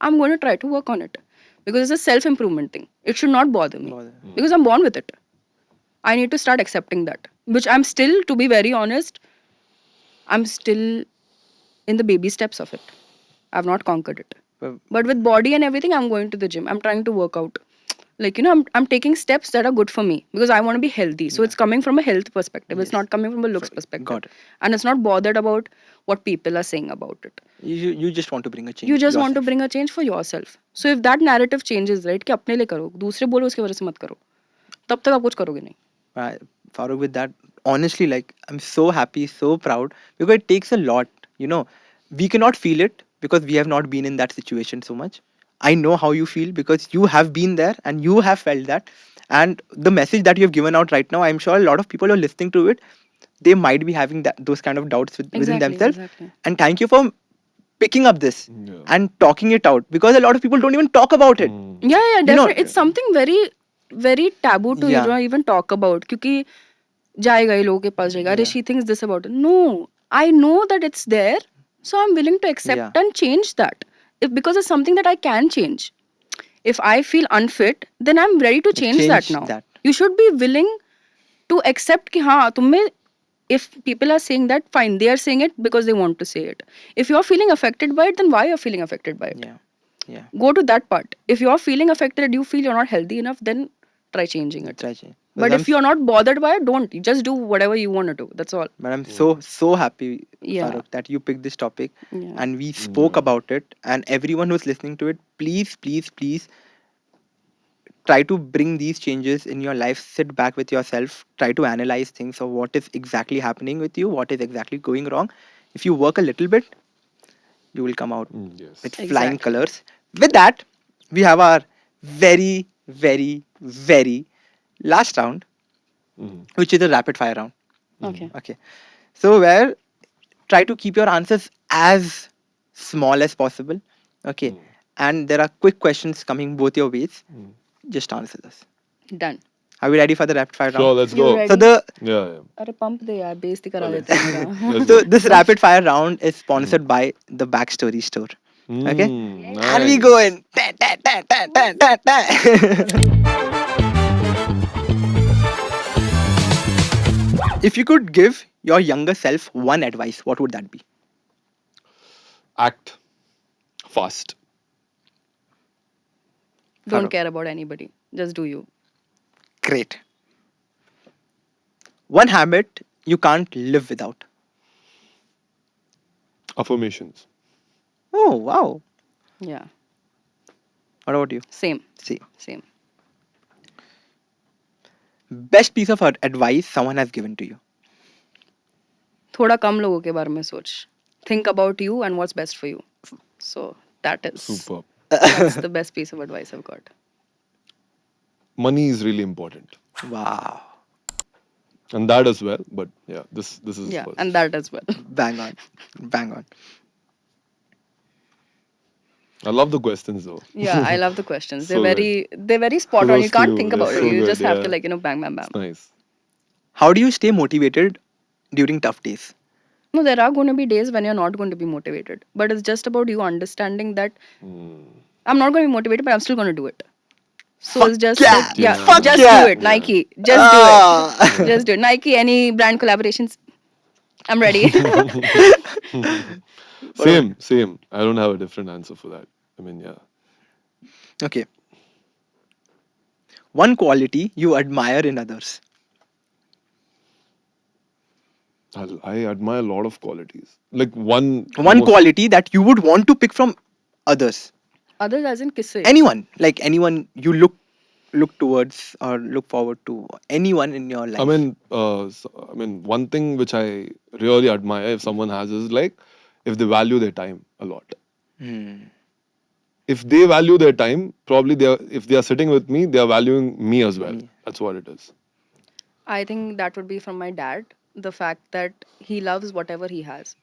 I'm going to try to work on it. Because it's a self improvement thing. It should not bother me. Bother. Because I'm born with it. I need to start accepting that. Which I'm still, to be very honest, I'm still in the baby steps of it. I've not conquered it. But But with body and everything, I'm going to the gym. I'm trying to work out. Like, I'm taking steps that are good for me because I want to be healthy. So Yeah. it's coming from a health perspective. It's Yes. not coming from a looks perspective. got it. And it's not bothered about what people are saying about it. You just want to bring a change. You just want to yourself. bring a change for yourself. So if that narrative changes, right, कि अपने लिए करो, दूसरे बोलो उसकी वजह से मत करो, तब तक आप कुछ करोगे नहीं. Farooq, with that, honestly, like, I'm so happy, so proud, because it takes a lot. We cannot feel it because we have not been in that situation so much. I know how you feel because you have been there and you have felt that. And the message that you have given out right now, I'm sure a lot of people who are listening to it, they might be having those kind of doubts within themselves. Exactly. And thank you for picking up this Yeah. and talking it out, because a lot of people don't even talk about it. Mm. Yeah, You know- definitely. It's something very, very taboo to Yeah. even talk about. क्योंकि जाएगा ये लोगों के पास जाएगा. अरे Yeah. she thinks this about it. No, I know that it's there, so I'm willing to accept Yeah. and change that. Because it's something that I can change. If I feel unfit, then I'm ready to change that now. that. You should be willing to accept कि हाँ तुम्हें, if people are saying that, fine, they are saying it because they want to say it. If you're feeling affected by it, then why you're feeling affected by it? Yeah. Yeah. Go to that part. If you're feeling affected and you feel you're not healthy enough, then try changing it. Try change. But if you're not bothered by it, don't. You just do whatever you want to do. That's all. But I'm so happy, Yeah. Farooq, that you picked this topic Yeah. and we spoke Yeah. about it. And everyone who's listening to it, please, please, please try to bring these changes in your life. Sit back with yourself. Try to analyze things of what is exactly happening with you, what is exactly going wrong. If you work a little bit, you will come out Mm. Yes. with flying Exactly. colors. With that, we have our very, very, very last round, Mm. which is a rapid fire round. Okay. Okay. So where try to keep your answers as small as possible. Okay. Mm. And there are quick questions coming both your ways. Mm. Just answer this. Done. Are we ready for the rapid fire Sure, round? let's You go. ready? So the Yeah, yeah. अरे pump दे यार, बेइज्जती करा Chale. देते हैं मेरा. Let's so go. this rapid fire round is sponsored by the Backstory Store. Okay. Mm, And we nice. go in. Ta, ta, ta, ta, ta, ta, ta. If you could give your younger self one advice, what would that be? Act fast. Don't Farooq. care about anybody. Just do you. Great. One habit you can't live without. Affirmations. Oh, wow. Yeah, What about you? same, See, same. best piece of advice someone has given to you. थोड़ा कम लोगों के बारे में सोच. Think about you and what's best for you. So that is Superb. that's the best piece of advice I've got. Money is really important, Wow. and that as well. But yeah, this is Yeah, first. and that as well. Bang on. Bang on. I love the questions though. Yeah, I love the questions. So good. They're very spot on. You Kudos to can't you. think They're about it. so You good. just have to Yeah, like, bang, bam, it's bam. nice. How do you stay motivated during tough days? No, there are going to be days when you're not going to be motivated. But it's just about you understanding that Mm. I'm not going to be motivated, but I'm still going to do it. So Fuck it's just like, yeah. yeah, Fuck Yeah. just do yeah. it. Yeah. Nike, just do it. Ah. Yeah. Just do it. Nike, any brand collaborations, I'm ready. What about Same, same. I don't have a different answer for that. I mean, yeah. you? Okay. One quality you admire in others. I admire a lot of qualities. Like one One most. quality that you would want to pick from others. Others as in kisse. Anyone, like anyone you look towards or look forward to. Anyone in your I life. mean, I mean, one thing which I really admire if someone has is like if they value their time a lot. Hmm. If they value their time, probably if they are sitting with me, they are valuing me as well. Me. That's what it is. I think that would be from my dad. The fact that he loves whatever he has.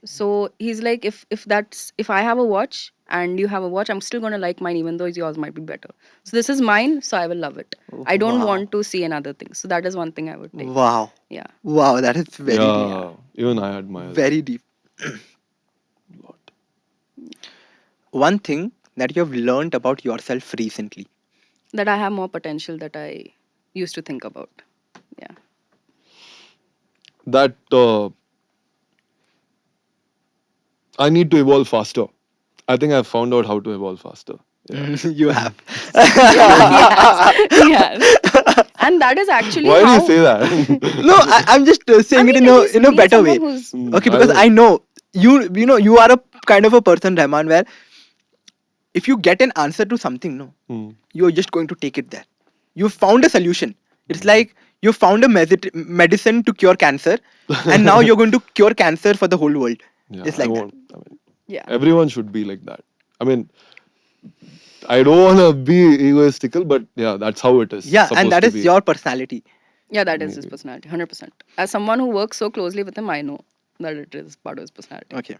So he's like, if I have a watch and you have a watch, I'm still gonna like mine, even though yours might be better. So this is mine, so I will love it. I don't Wow. want to see another thing. So that is one thing I would take. Wow. Yeah. Wow, that is very deep. Yeah, even I admire that Very deep. a lot. One thing that you have learned about yourself recently. That I have more potential that I used to think about. Yeah. That I need to evolve faster. I think I've found out how to evolve faster. Yeah. You have. Yes. And that is actually Why do you how. say that? No, I'm just I saying it mean, he's in a he's better someone way. who's. Okay, I because know. I know you are a kind of a person, Rahman, where if you get an answer to something, no, Hmm. you're just going to take it there. You found a solution. It's like you found a medicine to cure cancer, and now you're going to cure cancer for the whole world. Yeah, It's I like that. won't. I mean, Yeah. everyone should be like that. I mean, I don't want to be egoistical, but yeah, that's how it is Yeah, and supposed that to is be. your personality. Yeah, that is his Maybe. personality, 100%. As someone who works so closely with him, I know that it is part of his personality. Okay.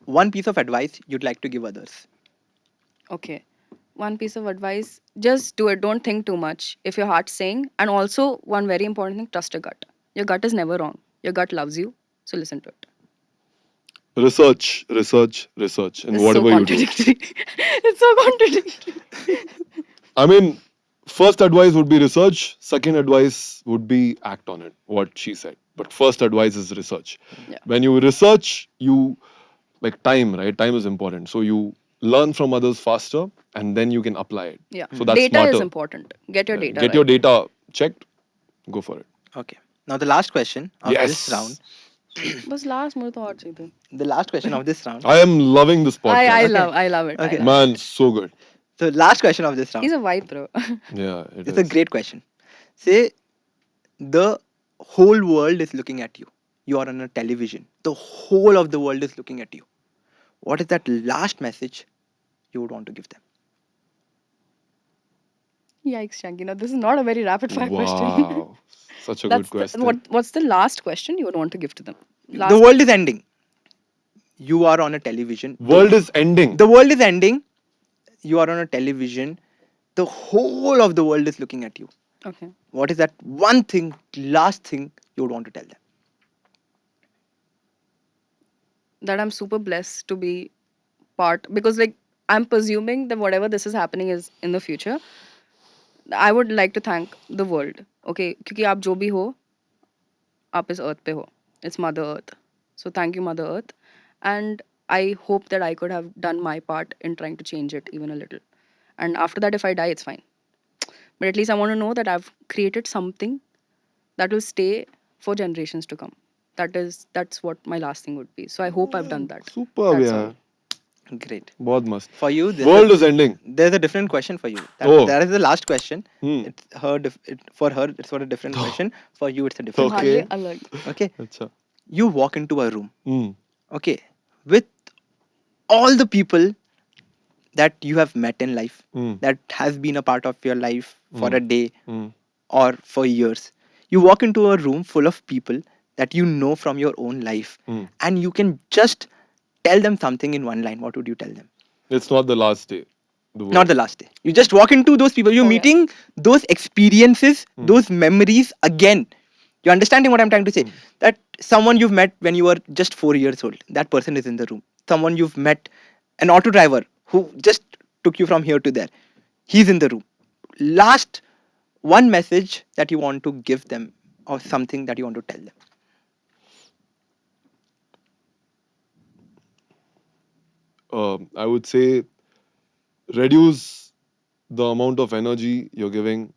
One piece of advice you'd like to give others. Okay. One piece of advice, just do it. Don't think too much. If your heart's saying, and also one very important thing, trust your gut. Your gut is never wrong. Your gut loves you, so listen to it. Research, research, research, and It's so whatever you do. contradictory. It's so contradictory. I mean, first advice would be research. Second advice would be act on it. What she said. But first advice is research. Yeah. When you research, you like time, right? Time is important. So you learn from others faster, and then you can apply it. Yeah. So that's Data is smarter. important. Get your data Get your right. data checked. Go for it. Okay. Now the last question of this round. Yes. बस last मुझे तो और चाहिए थे. The last question of this round. I am loving this I podcast. Okay. I love it. I Okay. love Man, it. so good. So last question of this He's round. a vibe, bro. Yeah, it It's a is. great question. Say the whole world is looking at you. You are on a television. The whole of the world is looking at you. What is that last message you would want to give them? Yikes, Shanky. Now this is not a very rapid fire question. Wow. Such a good question. What's the last question you would want to give to them? The world is ending. You are on a television. World is ending. The world is ending. You are on a television. The whole of the world is looking at you. Okay. What is that one thing, last thing you would want to tell them? That I'm super blessed to be part, because like I'm presuming that whatever this is happening is in the future. I would like to thank the world. Okay, क्योंकि आप जो भी हो, आप इस earth पे हो. It's Mother Earth. So thank you, Mother Earth. And I hope that I could have done my part in trying to change it even a little. And after that, if I die, it's fine. But at least I want to know that I've created something that will stay for generations to come. that's what my last thing would be. So I hope I've done that. Superb, That's yeah. all. Great. बहुत मस्त. For you, World is ending. there's a different question for you. Oh. That is the last question. Hmm. It's for her, it's for a different question. For you, it's a different Okay. तुम्हारे question. अलग. Okay. अच्छा. You walk into a room. Hmm. Okay. With all the people that you have met in life, Hmm. that has been a part of your life for Hmm. a day Hmm. or for years. You walk into a room full of people that you know from your own life, Hmm. and you can just tell them something in one line. What would you tell them? It's not the last day. The Not world. the last day. You just walk into those people, you're Oh, yeah. meeting those experiences, Hmm. those memories again. You're understanding what I'm trying to say? Hmm. That someone you've met when you were just 4 years old, that person is in the room. Someone you've met, an auto driver who just took you from here to there, he's in the room. Last one message that you want to give them, or something that you want to tell them. I would say reduce the amount of energy you're giving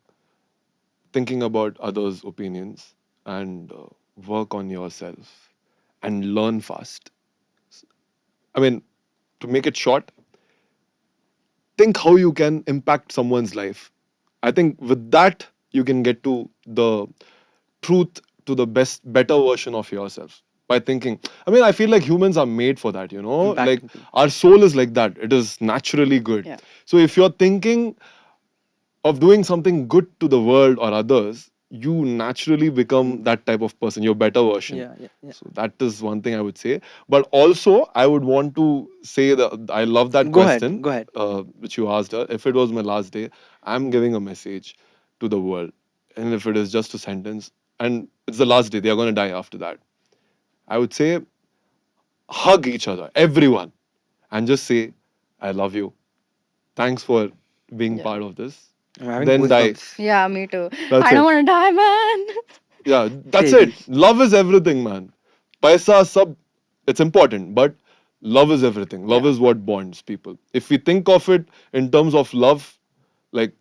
thinking about others' opinions and work on yourself and learn fast. I mean, to make it short, think how you can impact someone's life. I think with that, you can get to the truth, to the better version of yourself by thinking. I mean, I feel like humans are made for that, you know? Like, Impacting people. our soul is like that, it is naturally good. Yeah. So, if you're thinking of doing something good to the world or others, you naturally become that type of person, your better version. Yeah, yeah, yeah. So that is one thing I would say. But also, I would want to say that I love that Go ahead, question go ahead. which you asked her. If it was my last day, I'm giving a message to the world. And if it is just a sentence, and it's the last day, they are going to die after that. I would say, hug each other, everyone, and just say, I love you. Thanks for being Yeah. part of this. I'm having Then die. goosebumps. Yeah, me too. That's I don't it. want to die, man. Yeah, that's it. Crazy. Love is everything, man. Paisa sub, it's important, but love is everything. Love Yeah. is what bonds people. If we think of it in terms of love, like,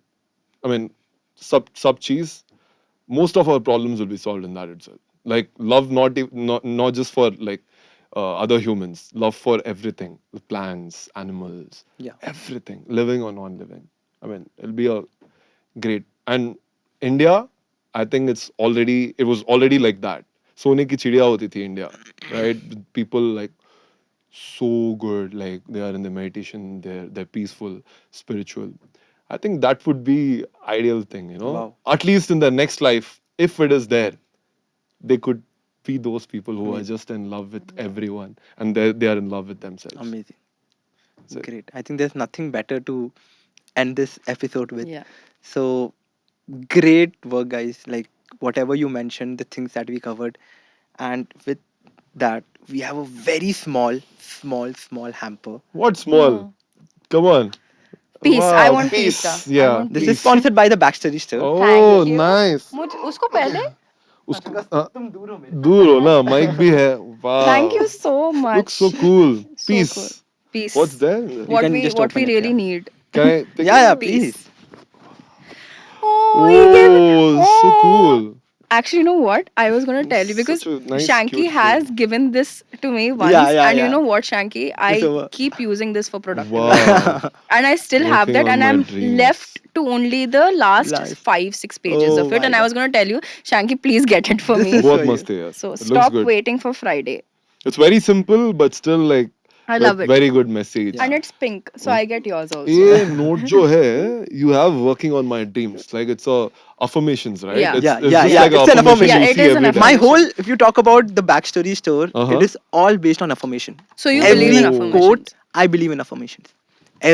I mean, sub cheese, most of our problems will be solved in that itself. Like love, not just for like other humans. Love for everything, the plants, animals, Yeah. everything, living or non-living. I mean, it'll be a great. And India, I think it was already like that. Sone ki chidiya hoti thi India, right? People like so good, like they are in the meditation, they're peaceful, spiritual. I think that would be ideal thing, you know. Wow. At least in the next life, if it is there, they could be those people who are Amazing. just in love with everyone and they are in love with themselves. Amazing. That's it. Great. I think there's nothing better to end this episode with. Yeah. So great work, guys. Like whatever you mentioned, the things that we covered, and with that, we have a very small hamper. What small? Oh. Come on. Peace. I Wow, want pizza. peace. I Yeah, want This is peace. peace. sponsored by the Backstory Store. Oh, Thank you. nice. मुझ उसको पहले उसको दूर हो ना mic भी है Thank you wow so looks much. so cool So peace cool. Peace. what's there You can just What we open it. really Yeah. need. can I take Yeah, yeah, it? Peace. please. Oh, he gave it. Oh, so Oh. cool. Actually, you know what? I was gonna tell you because Such a nice Shanky cute has thing. given this to me Yeah, once, yeah, and you yeah. know what, Shanky? It's I over. keep using this for productivity, Wow, and I still have working that, on and my I'm dreams. left to only the last Life. 5 6 pages Oh of it, my and I god. was gonna tell you, Shanky, please get it for This me. is बहुत for you. मस्त है यार. So It looks stop good. waiting for Friday. It's very simple but still like I with love it, very good message. Yeah. and it's pink, so I get yours also. ये note जो है you have working on my dreams like it's a affirmations right Yeah. it's Yeah, it's yeah, just yeah. like a It's an affirmation affirmation. Yeah, you it see is an every My time. affirmation. whole, if you talk about the Backstory Store, Uh-huh. it is all based on affirmation. So you Oh. believe in Every quote, affirmations? I believe in affirmations.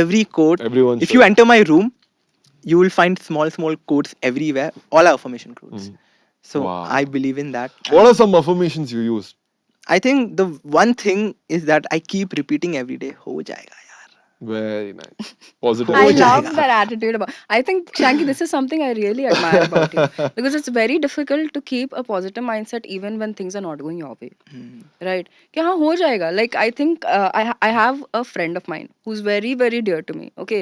Every quote. Everyone If you should. enter my room, you will find small quotes everywhere. All are affirmation quotes. Mhm. So I Wow. believe in that. What are And some affirmations you use? I think the one thing is that I keep repeating every day. हो जाएगा यार. Very nice. Positive I हो love affirmation. जाएगा. that attitude about. I think Shanky, this is something I really admire about you because it's very difficult to keep a positive mindset even when things are not going your way, Hmm. right? कि हाँ हो जाएगा. Like I think I have a friend of mine who's very dear to me. Okay,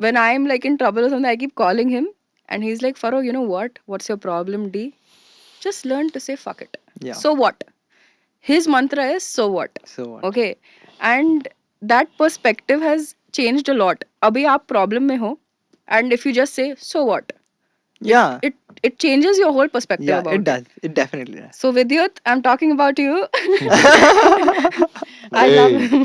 when I'm like in trouble or something, I keep calling him, and he's like, Farog, you know what? What's your problem, D? Just learn to say fuck it. Yeah. So what? his mantra is so what. So what? Okay, and that perspective has changed a lot. Abhi aap problem mein ho, and if you just say so what, Yeah. it changes your whole perspective Yeah, it about it. does. It definitely does. So Vidyut, I'm talking about you. I love Hey, him.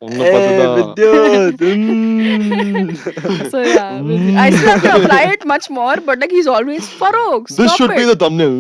unna Hey, pattada. Vidyut. Mm. So yeah, I still have to apply it much more, but like he's always Farog, This stop should be it. the thumbnail.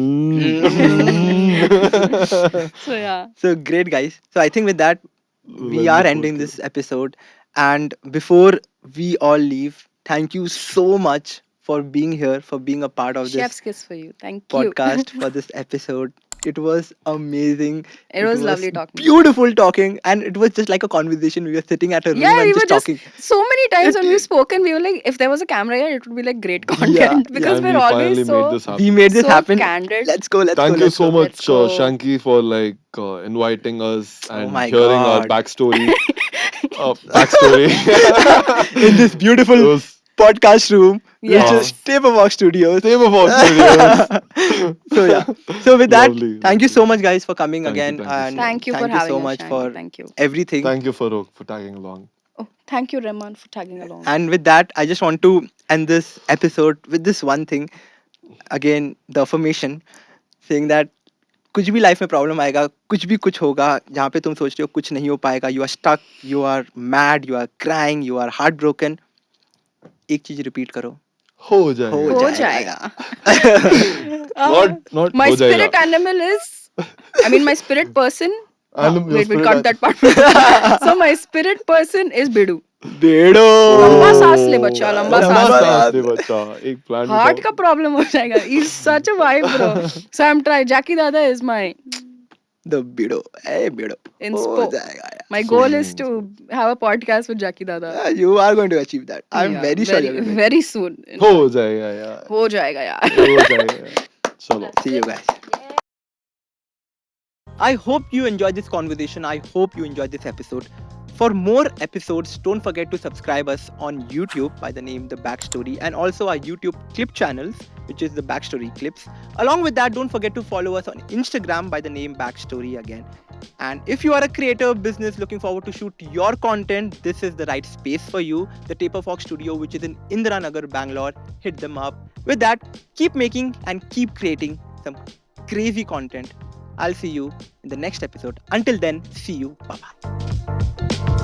Mm. So yeah, So great, guys. So I think with that, we Let's are be ending positive. this episode. And before we all leave, thank you so much for being here, for being a part of this chef's kiss for you. Thank you. podcast, for this episode. It was amazing. It It was was lovely talking to you. beautiful talking, and it was just like a conversation. We were sitting at a Yeah, room and we were just just talking. so many times when we've It, spoken, we were like, if there was a camera here, it would be like great yeah, content yeah. because And we're we always finally made so this We happen. made this so happen. candid. Let's go. Let's go. Thank you Let's so go. Let's much, go. Shanky, for like inviting us Oh and my hearing our god. backstory. Backstory. In this It beautiful was podcast room, which is Yes. Taperbox Studios. Name of our studios. So yeah. So with that, Lovely, thank you lovely. so much, guys, for coming again, Thank you so and Thank you much. for thank you having so us, much Shanky. for Thank you. everything. Thank you, Farokh, for tagging along. Oh, thank you, Rahman, for tagging along. And with that, I just want to end this episode with this one thing. Again, the affirmation saying that कुछ भी life में problem आएगा, कुछ भी कुछ होगा जहाँ पे तुम सोच रहे हो कुछ नहीं हो पाएगा, you are stuck, you are mad, you are crying, you are heartbroken, एक चीज रिपीट करो, हो हो जाएगा. हो जाएगा जाएगा. Not My हो जाएगा. spirit animal is, I mean, my spirit person. And your Wait, spirit cut that part. So my spirit person is Bidu. बेड़ो लंबा सांस ले बच्चा, Oh, लंबा लंबा सांस ले. सांस ले बच्चा. एक प्लान Heart उठाओ. का problem हो जाएगा. He's such a vibe, bro. So I'm trying. Jackie Dada is my द बेड़ो ए बेड़ो हो inspo. जाएगा My So goal many is to have a podcast with Jackie Dada. यार, you are going to achieve that. I'm Yeah, very sure you're going to achieve. very soon. in हो fact. जाएगा यार. हो जाएगा यार. हो जाएगा. चलो. See you guys. I hope you enjoyed this conversation. I hope you enjoyed this episode. For more episodes, don't forget to subscribe us on YouTube by the name The Backstory, and also our YouTube clip channels, which is The Backstory Clips. Along with that, don't forget to follow us on Instagram by the name Backstory again. And if you are a creator business looking forward to shoot your content, this is the right space for you. The Taper Fox Studio, which is in Indiranagar, Bangalore. Hit them up. With that, keep making and keep creating some crazy content. I'll see you in the next episode. Until then, see you. Bye bye.